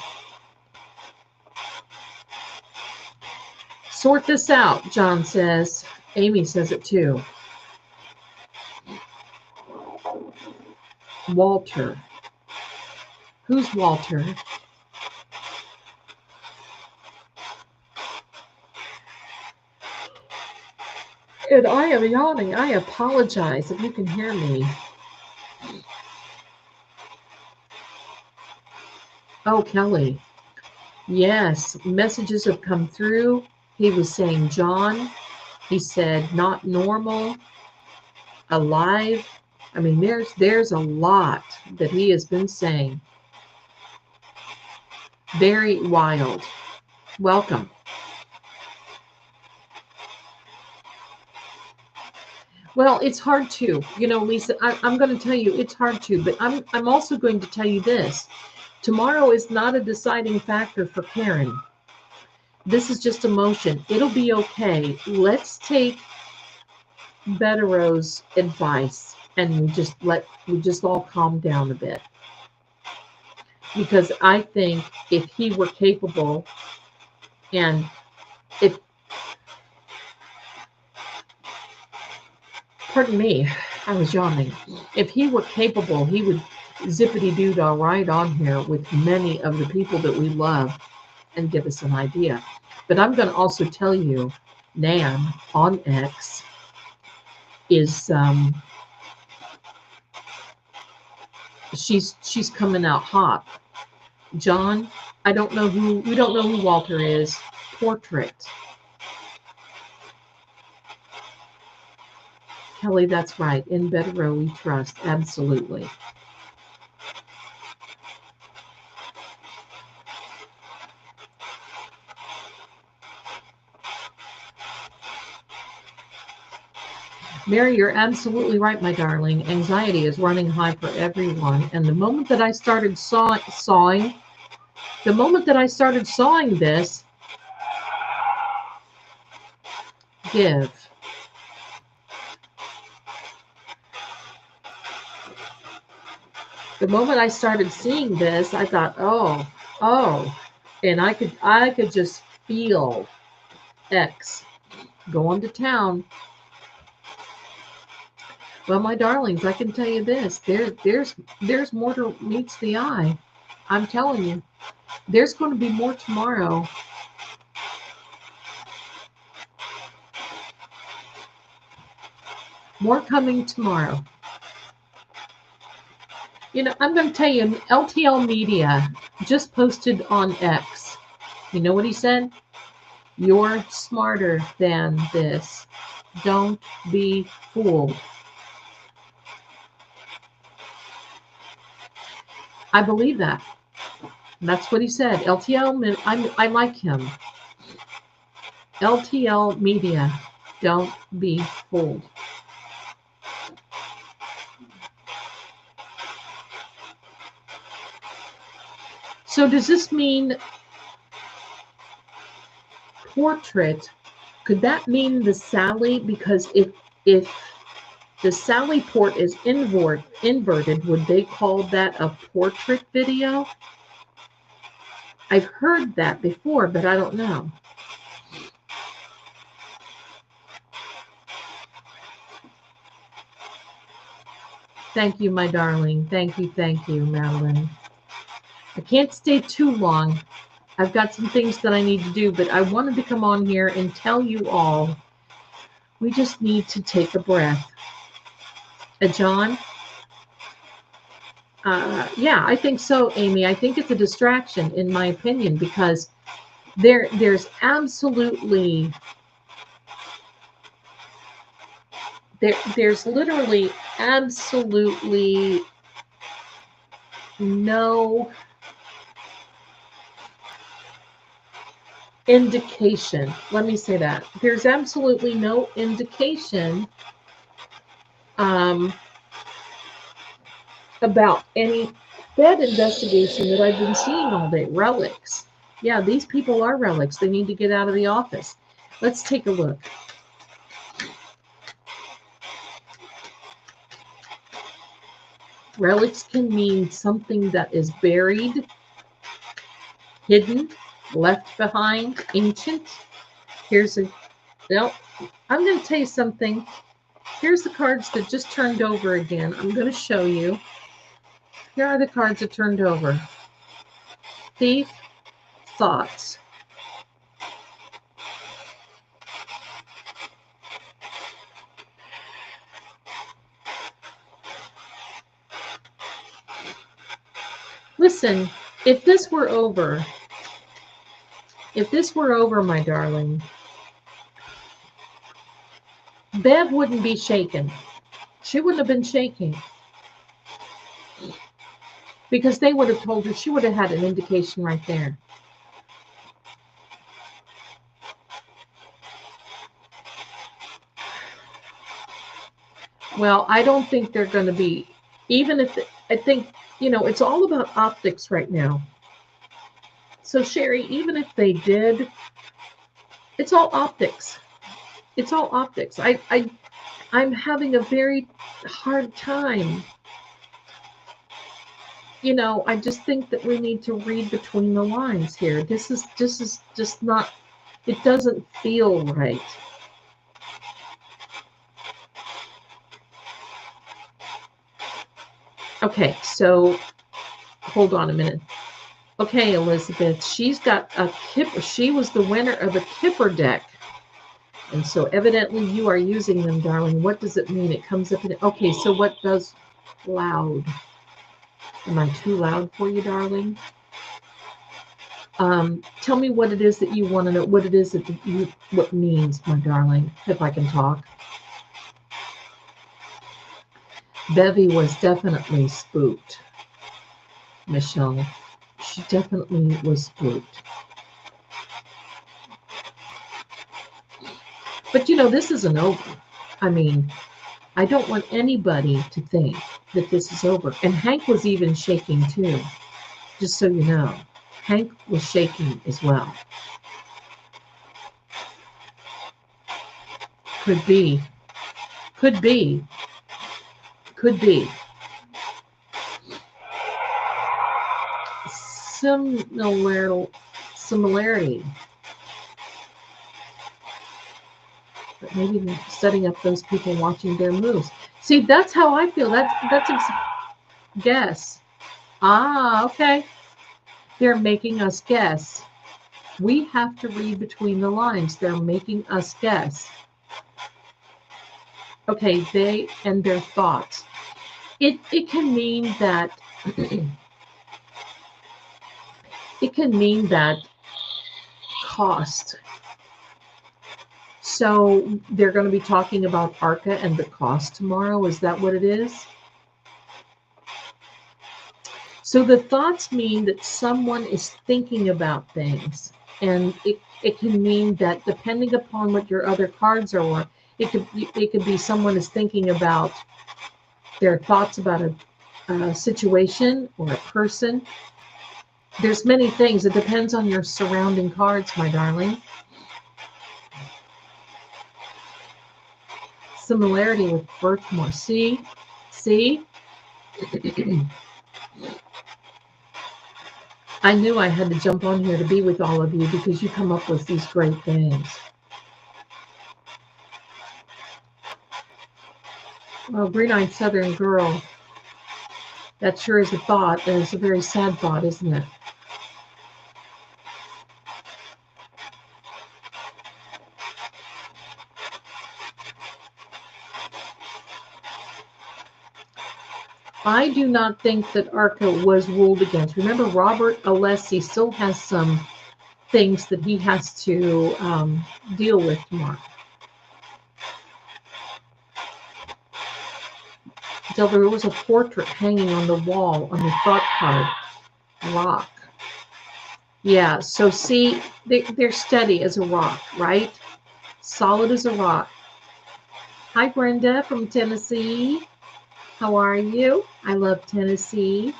Sort this out, John says. Amy says it too. Walter. Who's Walter? And I am yawning. I apologize if you can hear me. Oh, Kelly. Yes, messages have come through. He was saying John. He said not normal, alive. I mean, there's a lot that he has been saying. Very wild. Welcome. Well, it's hard to, Lisa, I'm going to tell you it's hard to, but I'm also going to tell you this. Tomorrow is not a deciding factor for Karen. This is just emotion. It'll be okay. Let's take Bettero's advice and we just all calm down a bit. Because I think if he were capable, and if, pardon me, I was yawning. If he were capable, he would zippity-doo-dah right on here with many of the people that we love and give us an idea. But I'm going to also tell you, Nan on X is she's coming out hot. John, we don't know who Walter is. Portrait. Kelly, that's right. In Bettero we trust. Absolutely. Mary, you're absolutely right, my darling. Anxiety is running high for everyone. And the moment that I started sawing this, give. The moment I started seeing this, I thought, oh, and I could just feel X going to town. Well, my darlings, I can tell you this: there's more to meets the eye. I'm telling you, there's going to be more tomorrow. More coming tomorrow. You know, I'm going to tell you, LTL Media just posted on X. You know what he said? You're smarter than this. Don't be fooled. I believe that. That's what he said. LTL, I like him. LTL Media, don't be fooled. So does this mean portrait? Could that mean the Sally? Because if the Sally port is inverted, would they call that a portrait video? I've heard that before, but I don't know. Thank you, my darling. Thank you, Madeline. I can't stay too long. I've got some things that I need to do, but I wanted to come on here and tell you all, we just need to take a breath. John? Yeah, I think so, Amy. I think it's a distraction, in my opinion, because there's literally absolutely no indication. Let me say that. There's absolutely no indication about any Fed investigation that I've been seeing all day. Relics. Yeah, these people are relics. They need to get out of the office. Let's take a look. Relics can mean something that is buried, hidden, left behind, ancient. I'm going to tell you something. Here's the cards that just turned over again. I'm going to show you. Here are the cards that turned over. Thief, thoughts. Listen, if this were over, my darling, Bev wouldn't be shaken. She wouldn't have been shaking. Because they would have told her, she would have had an indication right there. Well, I don't think they're going to be, even if, I think, you know, it's all about optics right now. So, Sherry, even if they did, it's all optics. It's all optics. I'm having a very hard time. You know, I just think that we need to read between the lines here. This is just not, it doesn't feel right. Okay, so hold on a minute. Okay, Elizabeth, she's got a Kipper. She was the winner of a Kipper deck. And so evidently you are using them, darling. What does it mean? It comes up in, okay, so what does loud? Am I too loud for you, darling? Tell me what it is that you want to know, what it is that what means, my darling, if I can talk. Bevy was definitely spooked, Michelle. She definitely was spooked. But, you know, this isn't over. I mean, I don't want anybody to think that this is over. And Hank was even shaking too, just so you know. Hank was shaking as well. Could be. Could be. Could be. Similarity. But maybe they're setting up those people watching their moves. See, that's how I feel. That's a guess. Ah, okay. They're making us guess. We have to read between the lines. They're making us guess. Okay, they and their thoughts. It can mean that it can mean that cost. So they're going to be talking about ARCA and the cost tomorrow. Is that what it is? So the thoughts mean that someone is thinking about things. And it can mean that depending upon what your other cards are, it could be someone is thinking about their thoughts about a situation or a person. There's many things. It depends on your surrounding cards, my darling. Similarity with Birthmore. See? I knew I had to jump on here to be with all of you because you come up with these great things. Well, Green-Eyed Southern Girl, that sure is a thought, and it's a very sad thought, isn't it? I do not think that ARCA was ruled against. Remember, Robert Alessi still has some things that he has to deal with tomorrow. There was a portrait hanging on the wall on the thought card. Rock. Yeah, so see, they're steady as a rock, right? Solid as a rock. Hi, Brenda from Tennessee. How are you? I love Tennessee.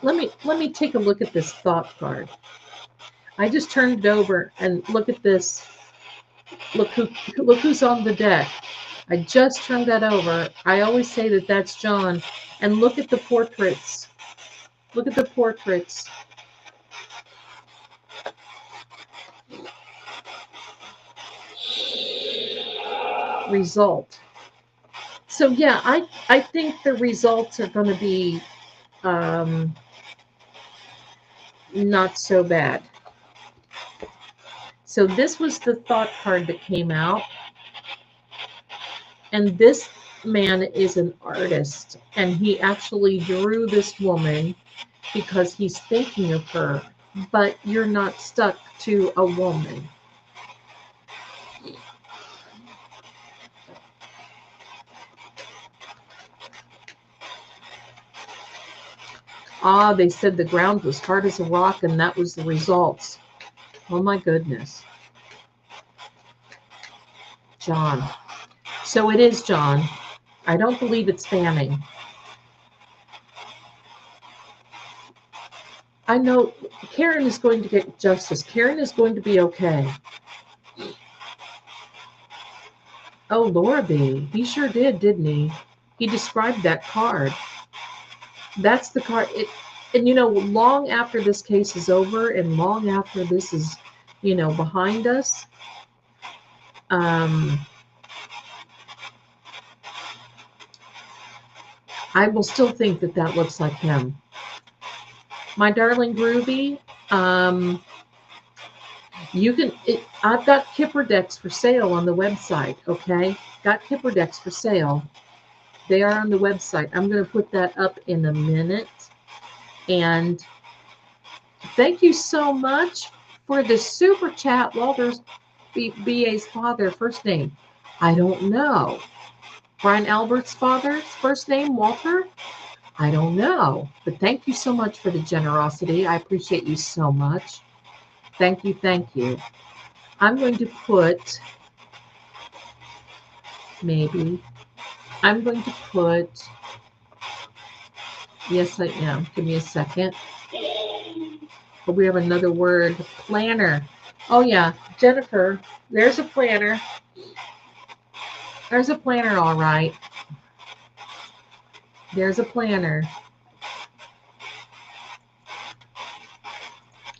Let me take a look at this thought card. I just turned it over and look at this. Look who's on the deck. I just turned that over. I always say that that's John. And look at the portraits. Look at the portraits. Result. So yeah, I think the results are going to be not so bad. So this was the thought card that came out. And this man is an artist. And he actually drew this woman because he's thinking of her. But you're not stuck to a woman. Ah, they said the ground was hard as a rock, and that was the results. Oh, my goodness. John. So it is John. I don't believe it's Fanning. I know Karen is going to get justice. Karen is going to be okay. Oh, Laura B. He sure did, didn't he? He described that card. That's the card. And, you know, long after this case is over and long after this is, you know, behind us, I will still think that that looks like him. My darling Groovy, you can, I've got Kipper decks for sale on the website, okay? Got Kipper decks for sale. They are on the website. I'm going to put that up in a minute. And thank you so much for the super chat. Walter's BA's father, first name. I don't know. Brian Albert's father's first name, Walter? I don't know. But thank you so much for the generosity. I appreciate you so much. Thank you, thank you. I'm going to put, maybe, I'm going to put, yes, I am. Give me a second. Oh, we have another word, planner. Oh, yeah, Jennifer, there's a planner. There's a planner, all right. There's a planner.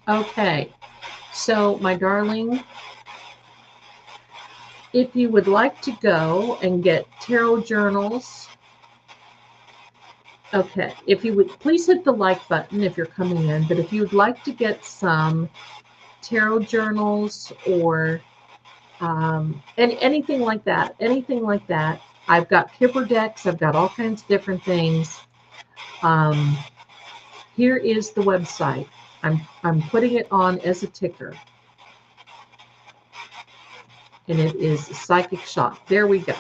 Okay, so my darling, if you would like to go and get tarot journals, okay, if you would please hit the like button if you're coming in, but if you would like to get some tarot journals or anything like that, I've got Kipper decks, I've got all kinds of different things. Here is the website. I'm putting it on as a ticker. And it is Psychic Shop. There we go.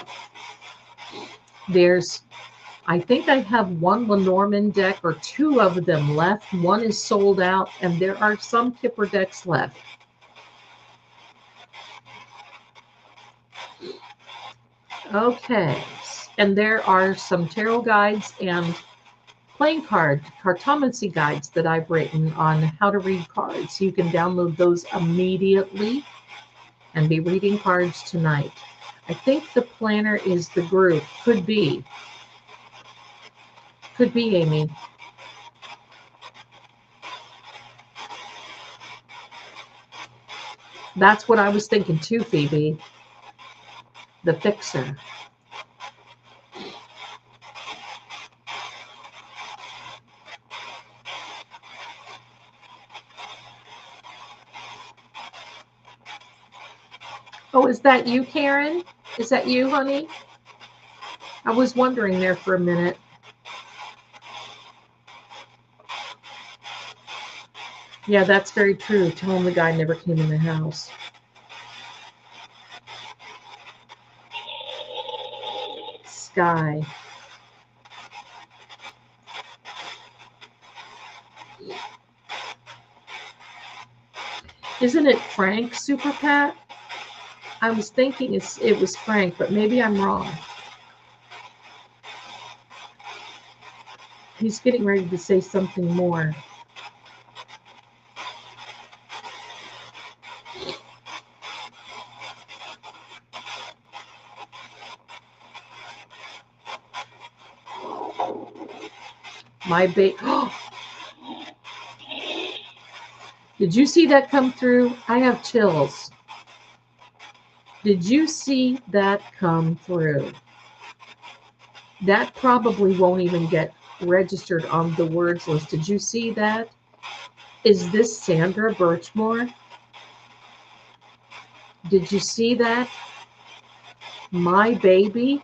There's, I think I have one Lenormand deck or two of them left. One is sold out, and there are some Kipper decks left. Okay, and there are some tarot guides and playing cartomancy guides that I've written on how to read cards. You can download those immediately and be reading cards tonight. I think the planner is the group. Could be. Could be, Amy. That's what I was thinking too, Phoebe. The fixer. Oh, is that you, Karen? Is that you, honey? I was wondering there for a minute. Yeah, that's very true. Tell him the guy never came in the house. Sky. Isn't it Frank, Super Pat? I was thinking it was Frank, but maybe I'm wrong. He's getting ready to say something more. My baby. Did you see that come through? I have chills. Did you see that come through? That probably won't even get registered on the words list. Did you see that? Is this Sandra Birchmore? Did you see that? My baby?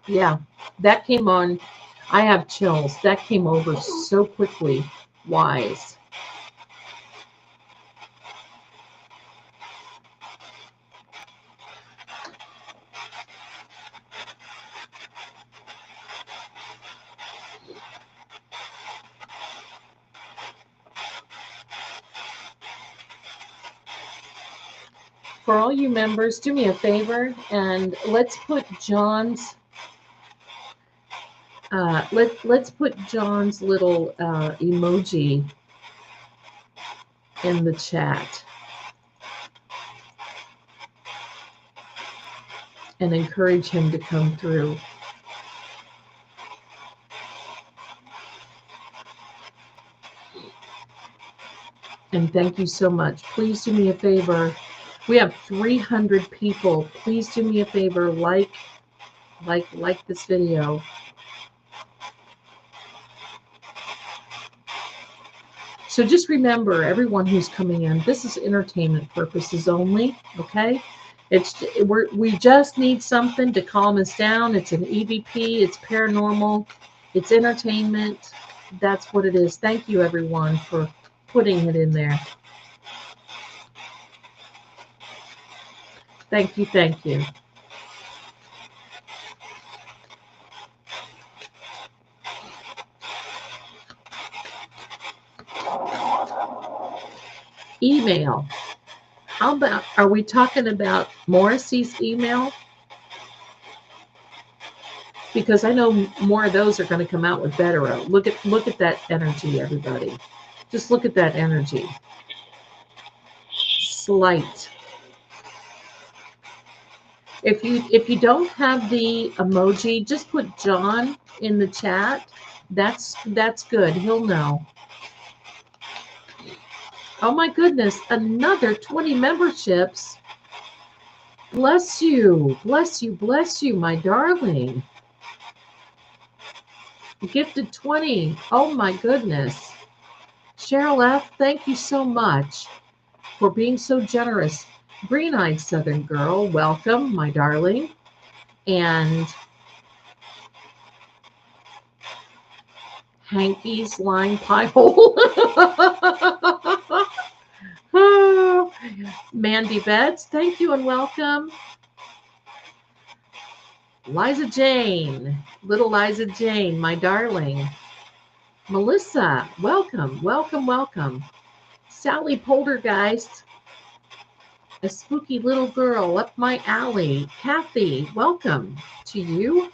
Yeah. That came on. I have chills. That came over so quickly. Wise. For all you members, do me a favor and let's put John's let's put John's little emoji in the chat and encourage him to come through. And thank you so much. Please do me a favor. We have 300 people. Please do me a favor, like this video. So just remember, everyone who's coming in, this is entertainment purposes only, okay? We just need something to calm us down. It's an EVP, it's paranormal, it's entertainment. That's what it is. Thank you, everyone, for putting it in there. Thank you, thank you. Email. How about, are we talking about Morrissey's email? Because I know more of those are going to come out with better. Look at that energy, everybody. Just look at that energy. Slight. If you don't have the emoji, just put John in the chat. That's good. He'll know. Oh my goodness, another 20 memberships. Bless you, bless you, bless you, my darling. Gifted 20. Oh my goodness. Cheryl F., thank you so much for being so generous. Green-eyed Southern girl, welcome, my darling. And Hanky's line pie hole. Oh, Mandy Betts, thank you and welcome. Liza Jane, little Liza Jane, my darling. Melissa, welcome, welcome, welcome. Sally Poltergeist, a spooky little girl up my alley. Kathy, welcome to you.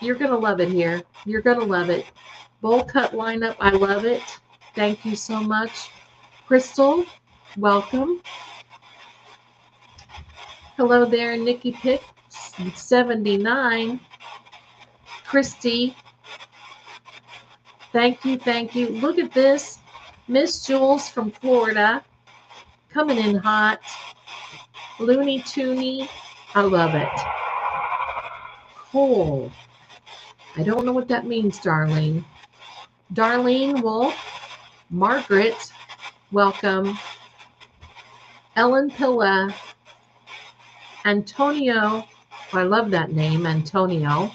You're going to love it here. You're going to love it. Bowl cut lineup, I love it. Thank you so much. Crystal, welcome. Hello there, Nikki Pick, 79. Christy, thank you, thank you. Look at this. Miss Jules from Florida, coming in hot. Looney Tooney, I love it. Cole, I don't know what that means, Darlene. Darlene Wolf, Margaret, welcome. Ellen Pilla, Antonio, I love that name, Antonio.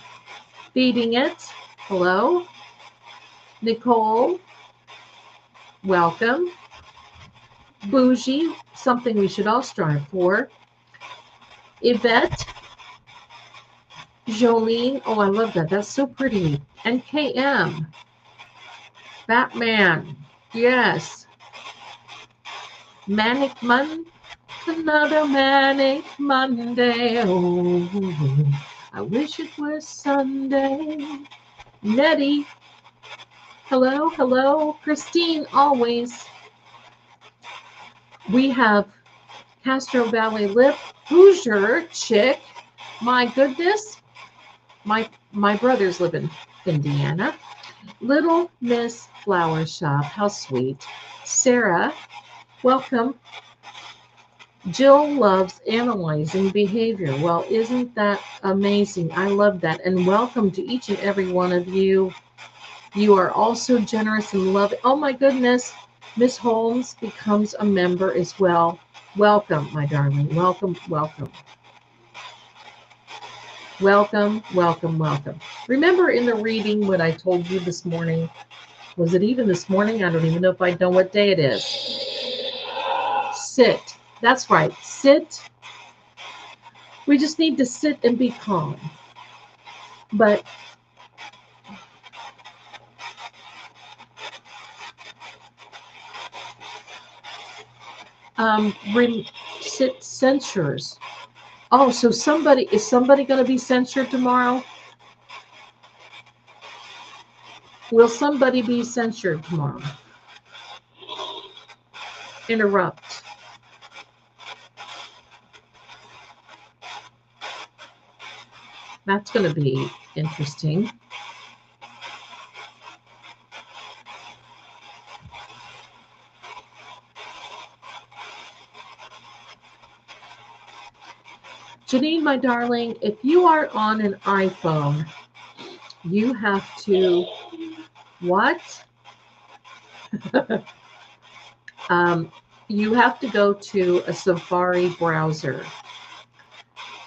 Feeding It, hello. Nicole, welcome. Bougie, something we should all strive for. Yvette, Jolene, oh, I love that. That's so pretty. And KM, Batman, yes. Manic Monday, another Manic Monday. Oh, I wish it was Sunday. Nettie, hello, hello. Christine, always. We have Castro Valley Lip, Hoosier Chick. My goodness. My brothers live in Indiana. Little Miss Flower Shop, how sweet. Sarah, welcome. Jill loves analyzing behavior. Well, isn't that amazing? I love that. And welcome to each and every one of you. You are also generous and loving. Oh my goodness. Miss Holmes becomes a member as well. Welcome, my darling. Welcome, welcome. Welcome, welcome, welcome. Remember in the reading what I told you this morning? Was it even this morning? I don't even know if I know what day it is. Sit. That's right. Sit. We just need to sit and be calm. But sit censures. Oh, so is somebody going to be censured tomorrow? Will somebody be censured tomorrow? Interrupt. That's going to be interesting. Janine, my darling, if you are on an iPhone, you have to, what? You have to go to a Safari browser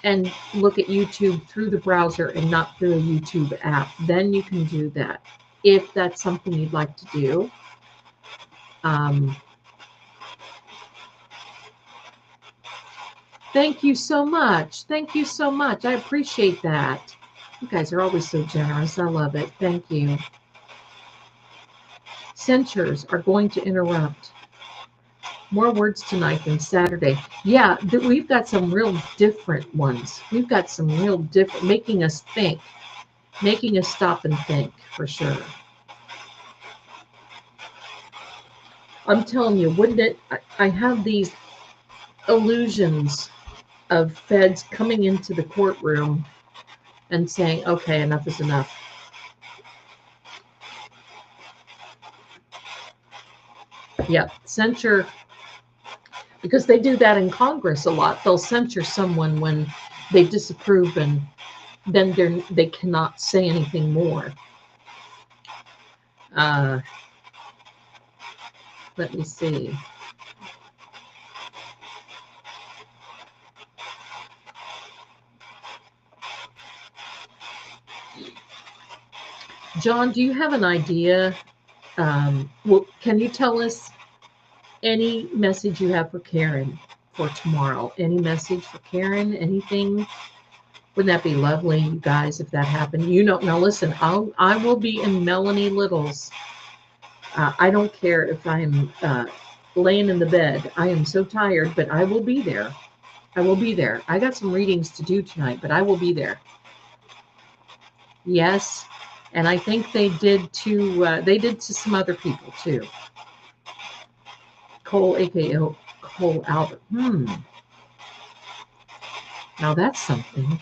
and look at YouTube through the browser and not through a YouTube app. Then you can do that if that's something you'd like to do. Thank you so much. Thank you so much. I appreciate that. You guys are always so generous. I love it. Thank you. Censures are going to interrupt. More words tonight than Saturday. Yeah, we've got some real different ones. We've got some real different, making us think, making us stop and think, for sure. I'm telling you, wouldn't it? I have these illusions of feds coming into the courtroom and saying, okay, enough is enough. Yeah, censure, because they do that in Congress a lot. They'll censure someone when they disapprove, and then they cannot say anything more. Let me see. John, do you have an idea? Well, can you tell us any message you have for Karen for tomorrow? Any message for Karen? Anything? Wouldn't that be lovely, you guys, if that happened? You know, now listen, I will be in Melanie Little's. I don't care if I'm laying in the bed. I am so tired, but I will be there. I will be there. I got some readings to do tonight, but I will be there. Yes, and I think they did to some other people too. Cole, aka Cole Albert. Now that's something.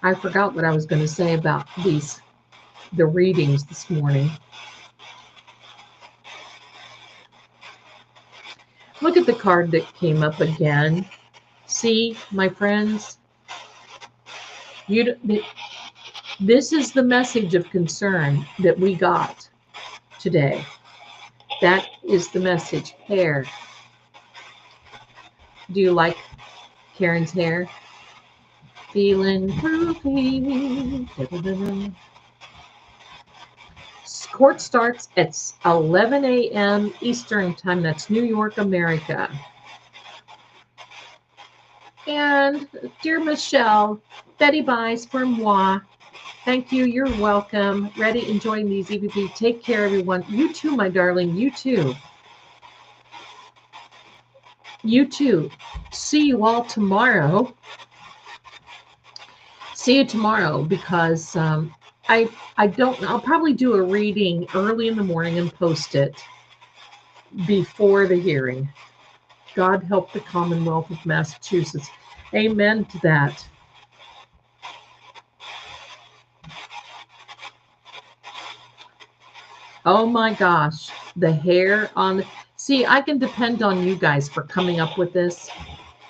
I forgot what I was going to say about the readings this morning. Look at the card that came up again. See, my friends, this is the message of concern that we got today. That is the message. Hair. Do you like Karen's hair? Feeling groovy. Court starts at 11 a.m. Eastern Time. That's New York, America. And dear Michelle, Betty buys for moi. Thank you. You're welcome. Ready, enjoying these EVP. Take care, everyone. You too, my darling. You too. You too. See you all tomorrow. See you tomorrow, because I'll probably do a reading early in the morning and post it before the hearing. God help the Commonwealth of Massachusetts. Amen to that. Oh my gosh, the hair on. See, I can depend on you guys for coming up with this.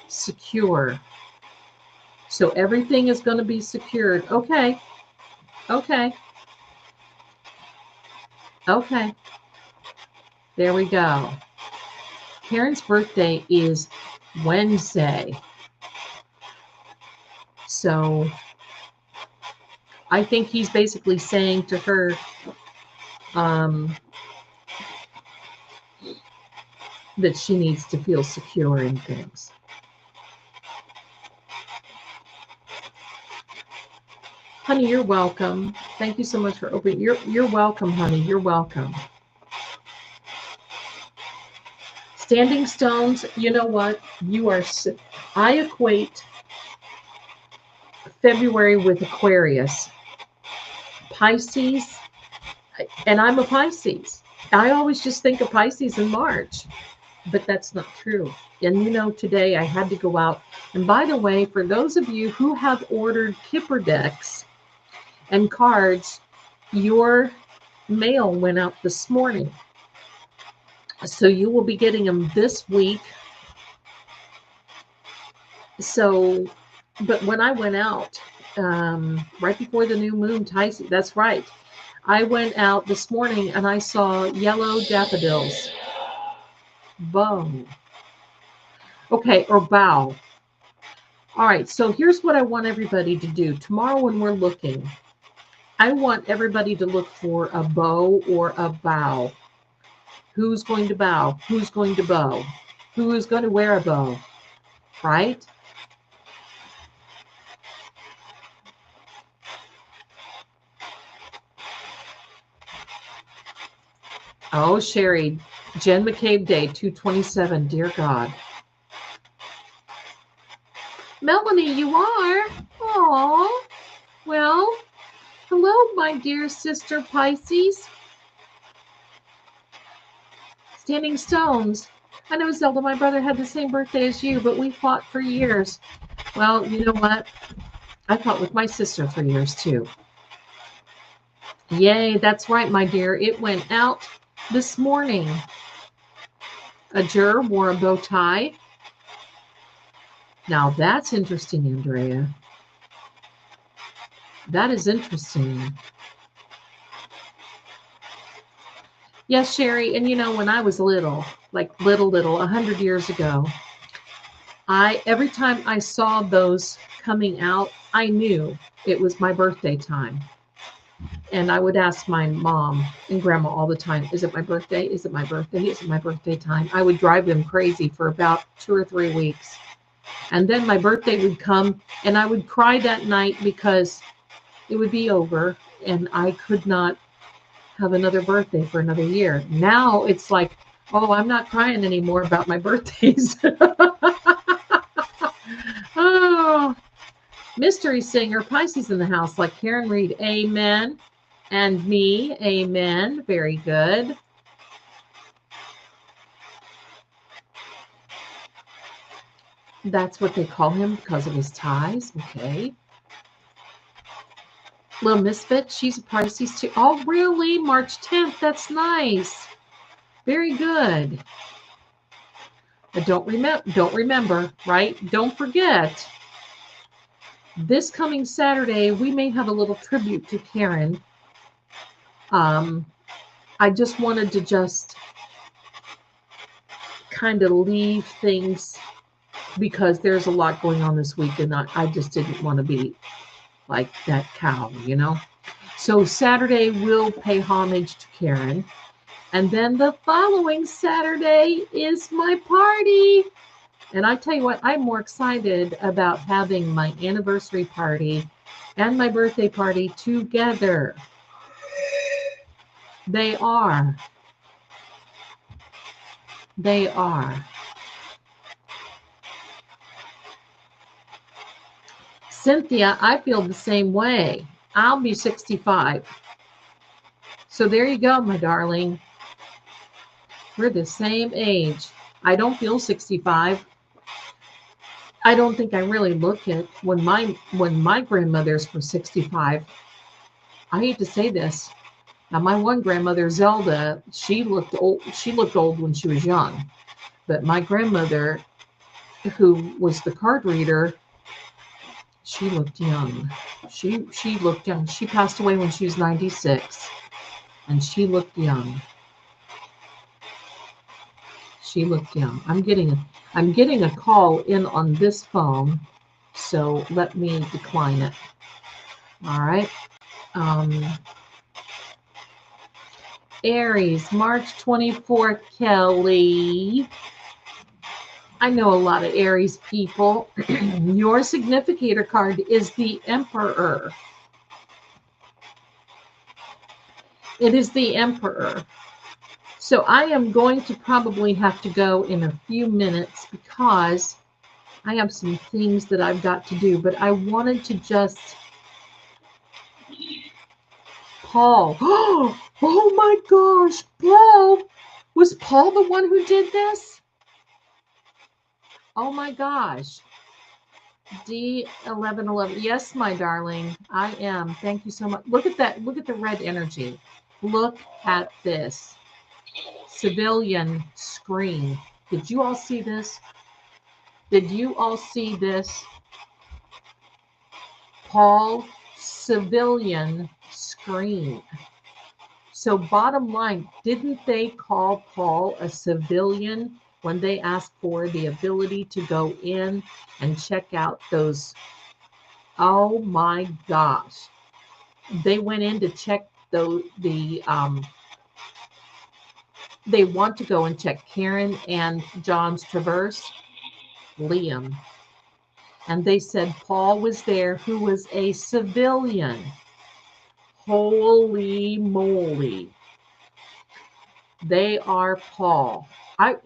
Secure. So everything is going to be secured. Okay. Okay. Okay. There we go. Karen's birthday is Wednesday. So I think he's basically saying to her, that she needs to feel secure in things. Honey, you're welcome. Thank you so much for opening. You're welcome, honey. You're welcome. Standing stones, you know what? You are. I equate February with Aquarius. Pisces, and I'm a Pisces. I always just think of Pisces in March, but that's not true. And you know, today I had to go out. And by the way, for those of you who have ordered Kipper decks and cards, your mail went out this morning. So you will be getting them this week. So, but when I went out right before the new moon, Tyson, that's right. I went out this morning and I saw yellow daffodils. Bow. Okay, or bow. All right, so here's what I want everybody to do. Tomorrow when we're looking, I want everybody to look for a bow or a bow. Who's going to bow? Who's going to bow? Who is going to wear a bow? Right? Oh, Sherry, Jen McCabe Day, 227. Dear God. Melanie, you are? Oh, well, hello, my dear sister Pisces. Standing Stones. I know, Zelda, my brother had the same birthday as you, but we fought for years. Well, you know what? I fought with my sister for years, too. Yay, that's right, my dear. It went out this morning. A juror wore a bow tie. Now, that's interesting, Andrea. That is interesting. Yes, Sherry, and you know, when I was little, like little, 100 years ago, every time I saw those coming out, I knew it was my birthday time. And I would ask my mom and grandma all the time, is it my birthday? Is it my birthday? Is it my birthday time? I would drive them crazy for about 2 or 3 weeks. And then my birthday would come and I would cry that night because it would be over and I could not have another birthday for another year. Now it's like, oh, I'm not crying anymore about my birthdays. Oh, mystery singer, Pisces in the house, like Karen Reed, amen. And me, amen. Very good. That's what they call him because of his ties. Okay. Little Misfit, she's a Pisces too. Oh, really? March 10th. That's nice. Very good. But don't remember, right? Don't forget. This coming Saturday, we may have a little tribute to Karen. I just wanted to just kind of leave things because there's a lot going on this week and I just didn't want to be like that cow, you know. So Saturday we'll pay homage to Karen. And then the following Saturday is my party. And I tell you what, I'm more excited about having my anniversary party and my birthday party together. They are. They are. Cynthia, I feel the same way. I'll be 65. So there you go, my darling. We're the same age. I don't feel 65. I don't think I really look it. When my grandmothers were 65, I hate to say this. Now, my one grandmother, Zelda, she looked old. She looked old when she was young. But my grandmother, who was the card reader, she looked young. She looked young. She passed away when she was 96, and she looked young. She looked young. I'm getting a call in on this phone, so let me decline it. All right. Aries, March 24th, Kelly. I know a lot of Aries people. Your significator card is the Emperor. It is the Emperor. So I am going to probably have to go in a few minutes because I have some things that I've got to do. But I wanted to just... Paul. Oh my gosh, Paul. Was Paul the one who did this? Oh my gosh. D1111. Yes, my darling, I am. Thank you so much. Look at that. Look at the red energy. Look at this. civilian screen. Did you all see this? Did you all see this? Paul civilian screen. So bottom line, didn't they call Paul a civilian when they asked for the ability to go in and check out those? Oh my gosh. They went in to check they want to go and check Karen and John's traverse, Liam. And they said Paul was there, who was a civilian. Holy moly. They are Paul. I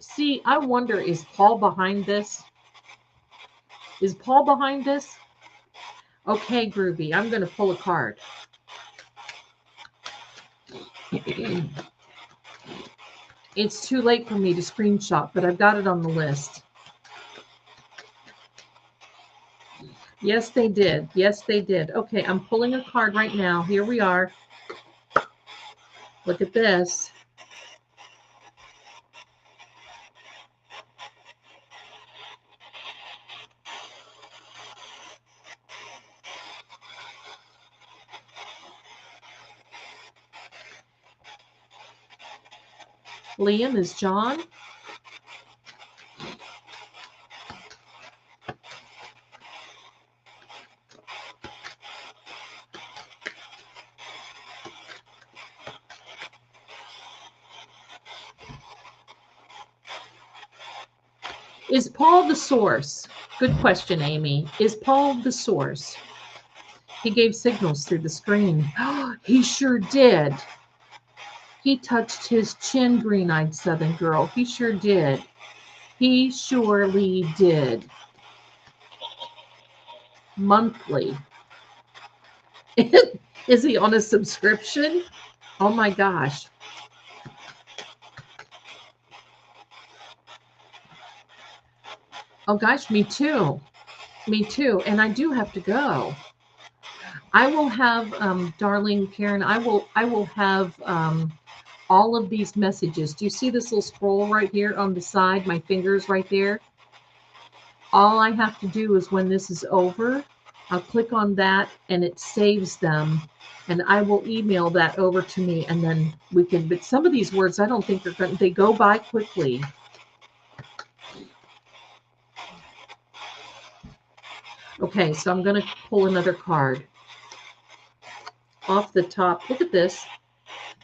wonder, is Paul behind this? Is Paul behind this? Okay, Groovy, I'm going to pull a card. It's too late for me to screenshot, but I've got it on the list. Yes, they did. Yes, they did. Okay, I'm pulling a card right now. Here we are. Look at this. Liam is John. Is Paul the source? Good question, Amy. Is Paul the source? He gave signals through the screen. He sure did. He touched his chin, green-eyed Southern girl. He sure did. He surely did. Monthly. Is he on a subscription? Oh my gosh. Oh gosh, me too. Me too. And I do have to go. I will have, darling Karen, I will have all of these messages. Do you see this little scroll right here on the side? My fingers right there. All I have to do is when this is over, I'll click on that and it saves them. And I will email that over to me and then we can, but some of these words I don't think they go by quickly. Okay, so I'm going to pull another card. Off the top, look at this.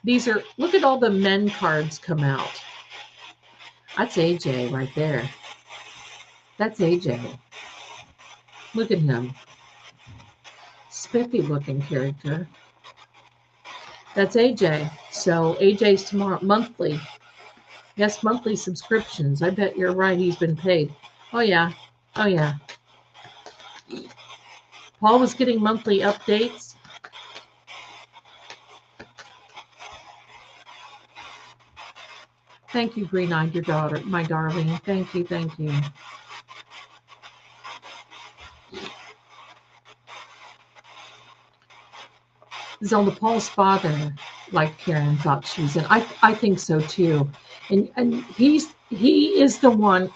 These are, look at all the men cards come out. That's AJ right there. That's AJ. Look at him. Spiffy looking character. That's AJ. So AJ's tomorrow, monthly. Yes, monthly subscriptions. I bet you're right. He's been paid. Oh, yeah. Oh, yeah. Paul was getting monthly updates. Thank you, Green-Eyed, your daughter, my darling. Thank you, thank you. Zelda, Paul's father, like Karen thought she was in. I think so too. And he is the one,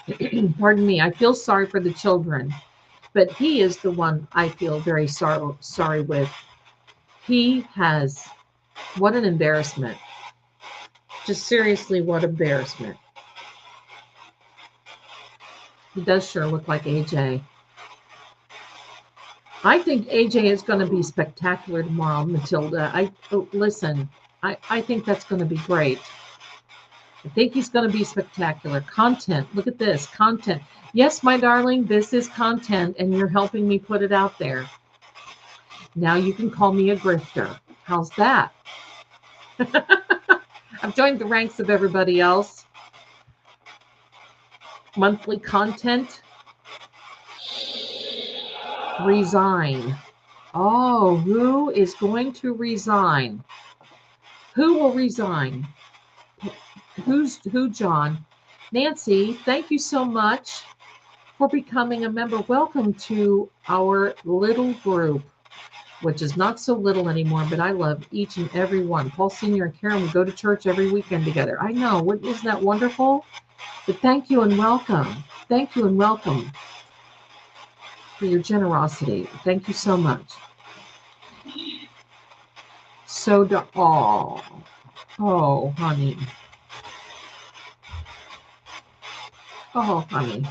pardon me, I feel sorry for the children, but he is the one I feel very sorry with. He has, what an embarrassment. Just seriously, what embarrassment. He does sure look like AJ. I think AJ is going to be spectacular tomorrow, Matilda. Listen, I think that's going to be great. I think he's going to be spectacular. Content, look at this, content. Yes, my darling, this is content, and you're helping me put it out there. Now you can call me a grifter. How's that? I've joined the ranks of everybody else. Monthly content. Resign. Oh, who is going to resign? Who will resign? Who, John? Nancy, thank you so much for becoming a member. Welcome to our little group. which is not so little anymore, but I love each and every one. Paul Sr. and Karen, we go to church every weekend together. I know, isn't that wonderful? But thank you and welcome. Thank you and welcome for your generosity. Thank you so much. So, oh, honey. Oh, honey.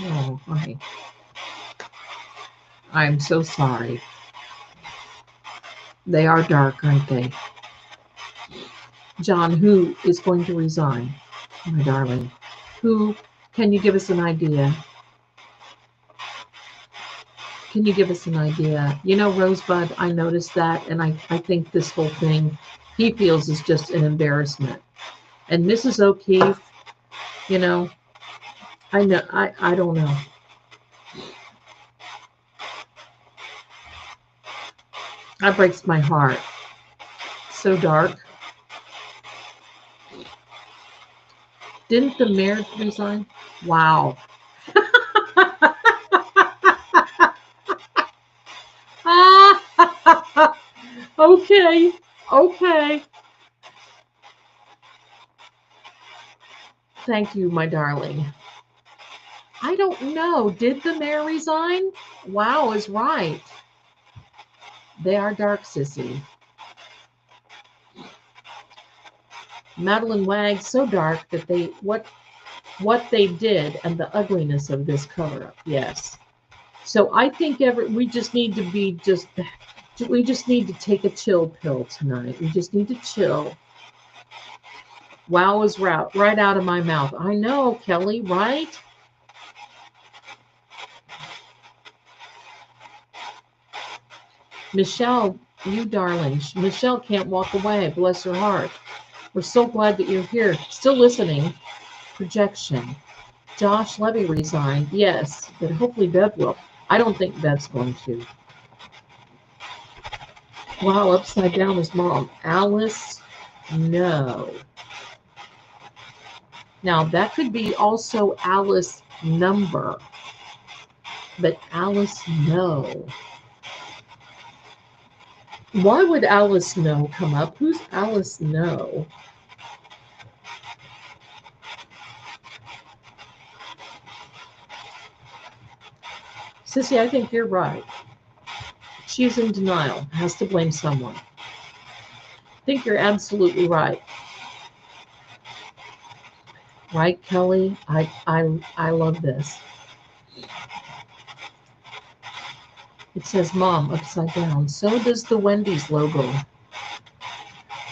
Oh, honey. I'm so sorry. They are dark, aren't they? John, who is going to resign? My darling. Who? Can you give us an idea? Can you give us an idea? You know, Rosebud, I noticed that, and I think this whole thing he feels is just an embarrassment. And Mrs. O'Keefe, you know, I know, I don't know. That breaks my heart. So dark. Didn't the mayor resign? Wow. Okay. Okay. Thank you, my darling. I don't know. Did the mayor resign? Wow is right. They are dark, sissy. Madeline Wag, so dark that they what they did and the ugliness of this cover-up. Yes. So I think we just need to be we just need to take a chill pill tonight. We just need to chill. Wow is right out of my mouth. I know, Kelly, right? Michelle, you darling. Michelle can't walk away. Bless her heart. We're so glad that you're here. Still listening. Projection. Josh Levy resigned. Yes, but hopefully Bev will. I don't think Bev's going to. Wow, upside down is mom. Alice, no. Now, that could be also Alice number. But Alice, no. Why would Alice no come up? Who's Alice no? Sissy, I think you're right. She's in denial, has to blame someone. I think you're absolutely right. Right, Kelly? I love this. It says mom upside down. So does the Wendy's logo.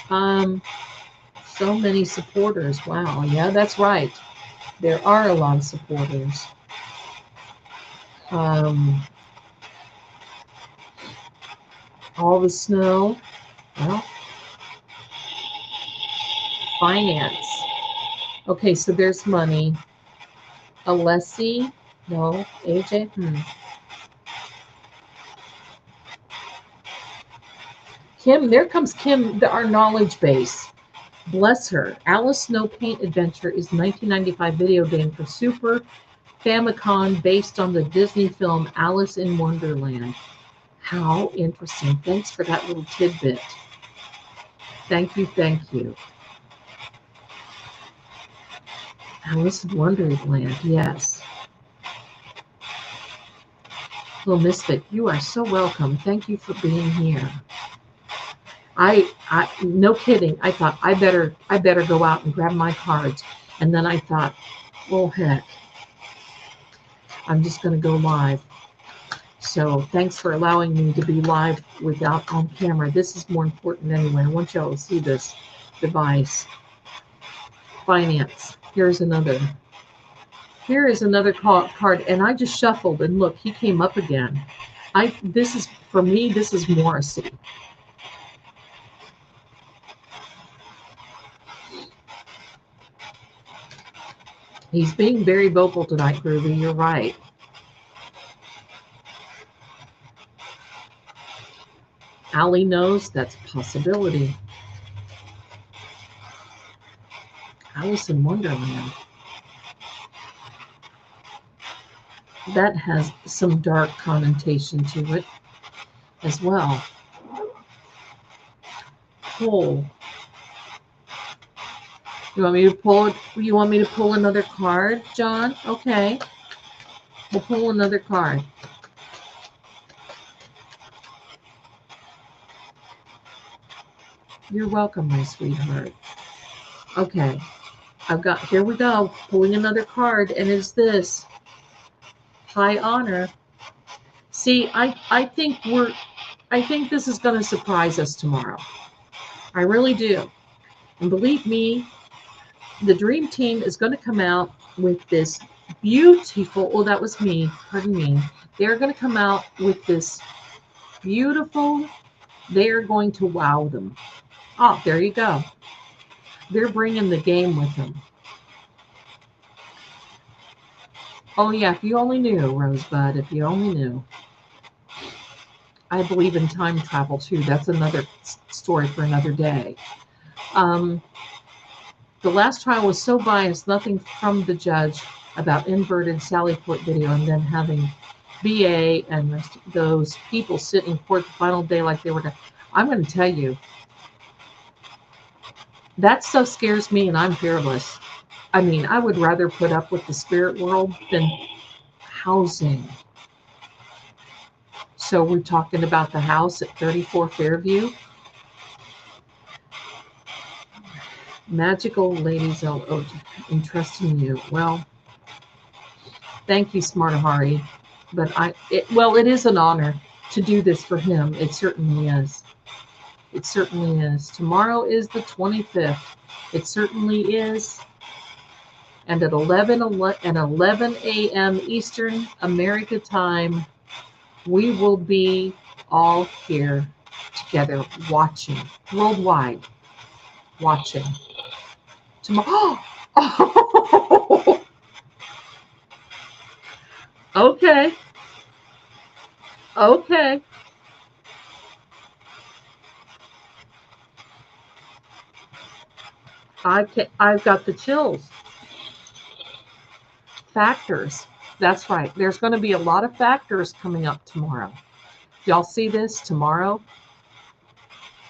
So many supporters. Wow. Yeah, that's right. There are a lot of supporters. All the snow. Well, finance. Okay, so there's money. Alessi. No. AJ. Kim, there comes Kim, our knowledge base. Bless her. Alice Snow Paint Adventure is a 1995 video game for Super Famicom based on the Disney film Alice in Wonderland. How interesting. Thanks for that little tidbit. Thank you, thank you. Alice in Wonderland, yes. Little Misfit, you are so welcome. Thank you for being here. I no kidding. I thought I better go out and grab my cards, and then I thought, well, heck, I'm just going to go live. So thanks for allowing me to be live without on camera. This is more important anyway. I want y'all to see this device. Finance. Here's another. Here is another card, and I just shuffled, and look, he came up again. This is for me. This is Morrissey. He's being very vocal tonight, Groovy. You're right. Allie knows that's a possibility. Alice in Wonderland. That has some dark connotation to it as well. Pull. You want me to pull? You want me to pull another card, John? Okay. We'll pull another card. You're welcome, my sweetheart. Okay. Here we go. Pulling another card, and it's this. High honor. See, I think this is going to surprise us tomorrow. I really do. And believe me, the dream team is going to come out with this beautiful, oh, that was me, pardon me. They're going to come out with this beautiful, they're going to wow them. Oh, there you go. They're bringing the game with them. Oh, yeah, if you only knew, Rosebud, if you only knew. I believe in time travel, too. That's another story for another day. The last trial was so biased, nothing from the judge about inverted Sally Port video, and then having BA and those people sit in court the final day like they were done. I'm going to tell you, that stuff scares me, and I'm fearless. I mean, I would rather put up with the spirit world than housing. So we're talking about the house at 34 Fairview. Magical ladies, interest in you. Well, thank you, Smartahari. But it is an honor to do this for him. It certainly is. It certainly is. Tomorrow is the 25th. It certainly is. And at 11 a.m. Eastern America time, we will be all here together watching, worldwide, watching. Tomorrow. Oh! Okay. Okay. I've got the chills. Factors. That's right. There's going to be a lot of factors coming up tomorrow. Y'all see this tomorrow?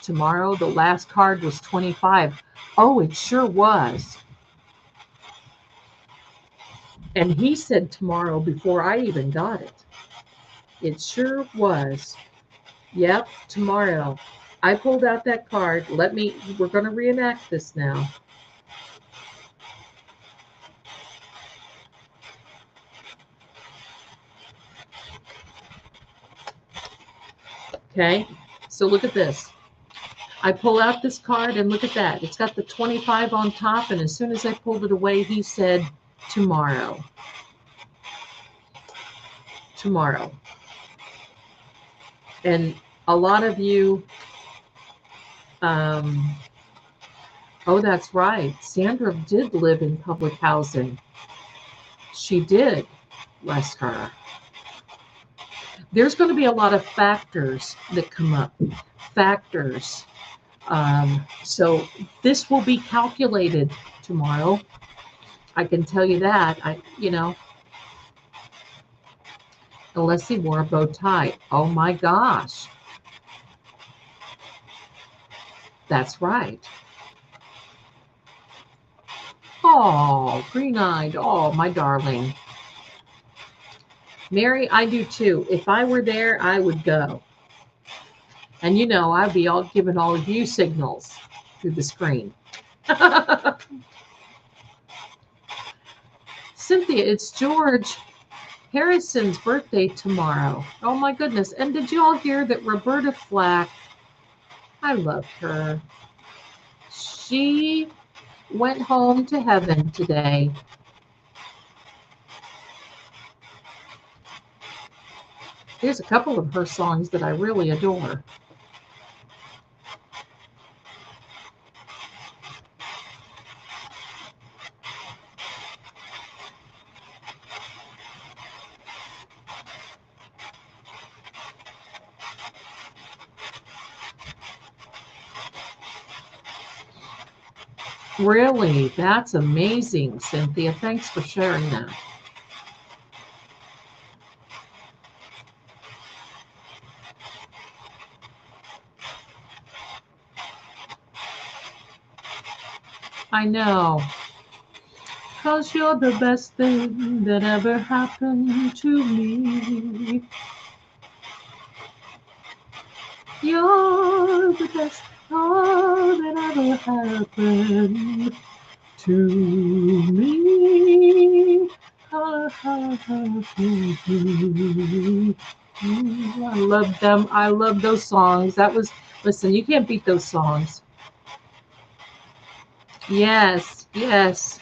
Tomorrow, the last card was 25. Oh, it sure was. And he said tomorrow before I even got it. It sure was. Yep, tomorrow. I pulled out that card. We're going to reenact this now. Okay, so look at this. I pull out this card and look at that. It's got the 25 on top, and as soon as I pulled it away, he said, tomorrow. Tomorrow. And a lot of you, oh, that's right. Sandra did live in public housing. She did, bless her. There's going to be a lot of factors that come up. Factors. So this will be calculated tomorrow. I can tell you that. Unless he wore a bow tie. Oh my gosh. That's right. Oh, green-eyed. Oh, my darling. Mary, I do too. If I were there, I would go. And I'd be all giving all of you signals through the screen. Cynthia, it's George Harrison's birthday tomorrow. Oh my goodness. And did you all hear that Roberta Flack, I love her. She went home to heaven today. There's a couple of her songs that I really adore. Really? That's amazing, Cynthia. Thanks for sharing that. I know. 'Cause you're the best thing that ever happened to me. You're the best all that ever happened to me. I love them. I love those songs. That was, listen, you can't beat those songs. Yes, yes.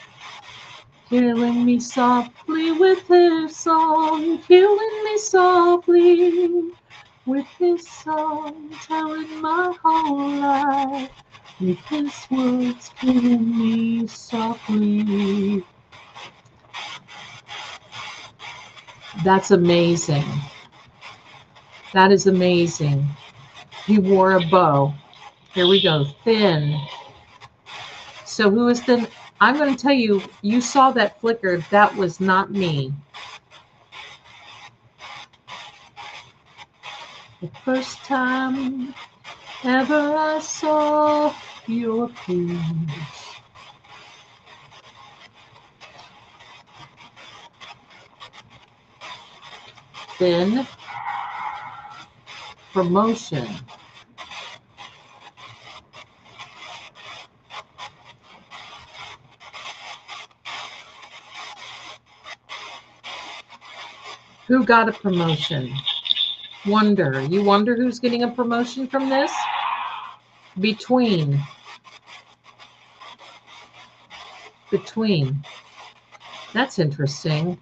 Killing me softly with his song, killing me softly with his song, telling my whole life with his words, killing me softly. That's amazing. That is amazing. He wore a bow. Here we go. Thin. So who is thin? I'm going to tell you, you saw that flicker. That was not me. The first time ever I saw your face. Thin. Promotion. Who got a promotion? Wonder. You wonder who's getting a promotion from this? Between. Between. That's interesting.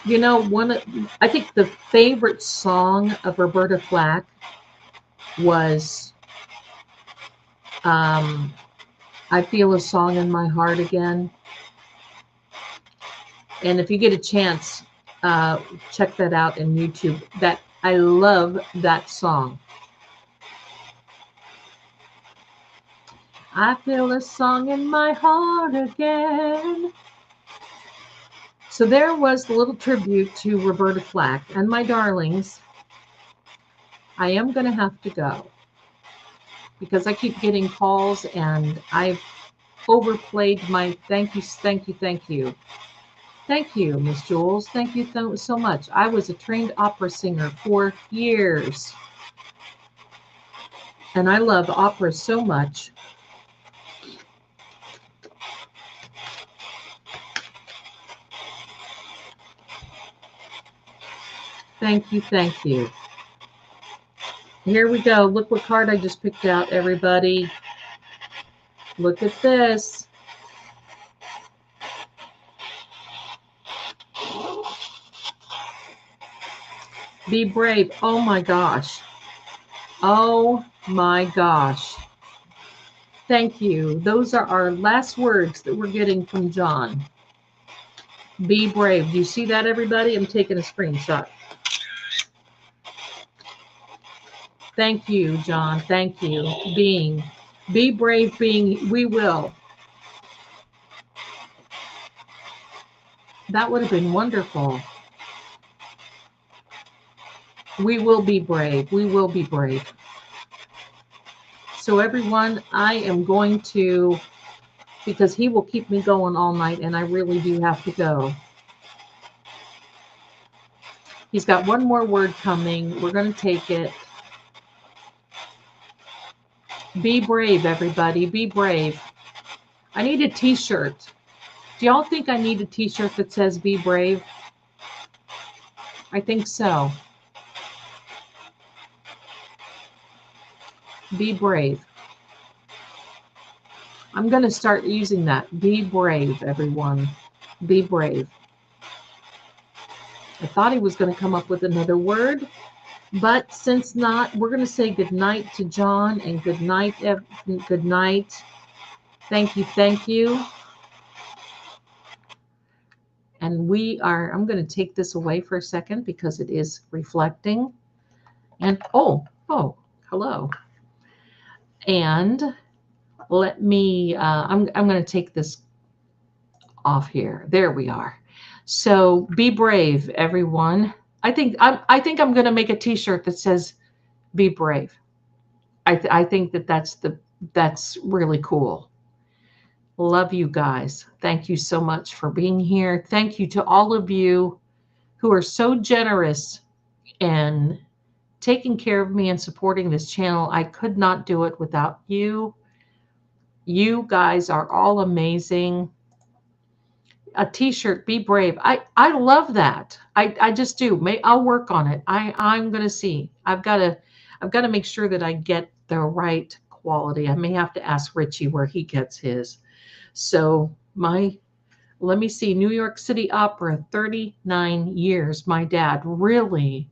You know, I think the favorite song of Roberta Flack was I Feel a Song in My Heart Again. And if you get a chance, check that out in YouTube. That I love that song. I feel a song in my heart again. So there was the little tribute to Roberta Flack and my darlings. I am going to have to go because I keep getting calls and I've overplayed my thank you, thank you, thank you. Thank you, Miss Jules. Thank you so much. I was a trained opera singer for years. And I love opera so much. Thank you, thank you. Here we go. Look what card I just picked out, everybody. Look at this. Be brave. Oh my gosh. Oh my gosh. Thank you. Those are our last words that we're getting from John. Be brave. Do you see that, everybody? I'm taking a screenshot. Thank you, John. Thank you. Be brave, we will. That would have been wonderful. We will be brave. We will be brave. So everyone, I am going to, because he will keep me going all night, and I really do have to go. He's got one more word coming. We're going to take it. Be brave, everybody. Be brave. I need a t-shirt. Do y'all think I need a t-shirt that says be brave? I think so. Be brave. I'm going to start using that. Be brave, everyone. Be brave. I thought he was going to come up with another word, but since not, we're going to say good night to John and good night. Good night. Thank you. Thank you. And I'm going to take this away for a second because it is reflecting. And, oh, hello. And let me, I'm going to take this off here. There we are. So be brave, everyone. I think I'm going to make a t-shirt that says Be brave. I think that's really cool. Love you guys. Thank you so much for being here. Thank you to all of you who are so generous and taking care of me and supporting this channel. I could not do it without you. You guys are all amazing. A t-shirt, be brave. I love that. I just do. I'll work on it. I'm gonna see. I've got to make sure that I get the right quality. I may have to ask Richie where he gets his. So let me see, New York City Opera, 39 years. My dad, really.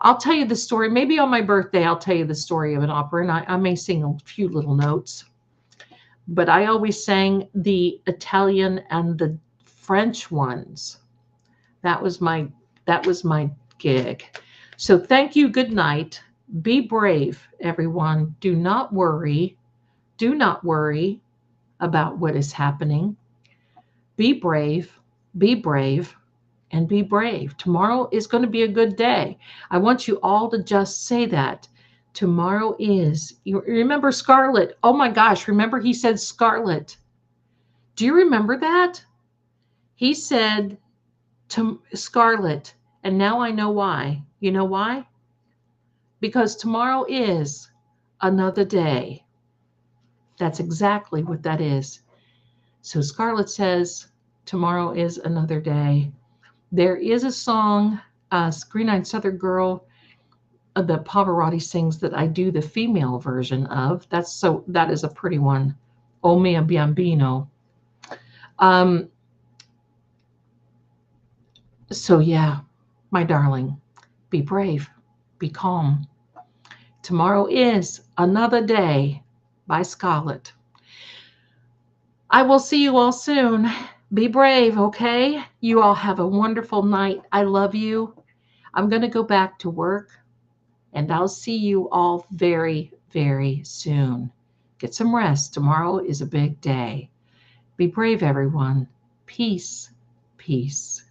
I'll tell you the story. Maybe on my birthday, I'll tell you the story of an opera, and I may sing a few little notes. But I always sang the Italian and the French ones. That was my gig. So thank you. Good night. Be brave, everyone. Do not worry. Do not worry about what is happening. Be brave. Be brave. And be brave. Tomorrow is going to be a good day. I want you all to just say that. Tomorrow is. You remember Scarlet? Oh my gosh, remember he said Scarlet. Do you remember that? He said to Scarlet, and now I know why. You know why? Because tomorrow is another day. That's exactly what that is. So Scarlet says, tomorrow is another day. There is a song, Green-Eyed Southern Girl, that Pavarotti sings that I do the female version of. That is a pretty one. O mio bambino. So yeah, my darling, be brave, be calm. Tomorrow is another day by Scarlet. I will see you all soon. Be brave, okay? You all have a wonderful night. I love you. I'm going to go back to work, and I'll see you all very, very soon. Get some rest. Tomorrow is a big day. Be brave, everyone. Peace, peace.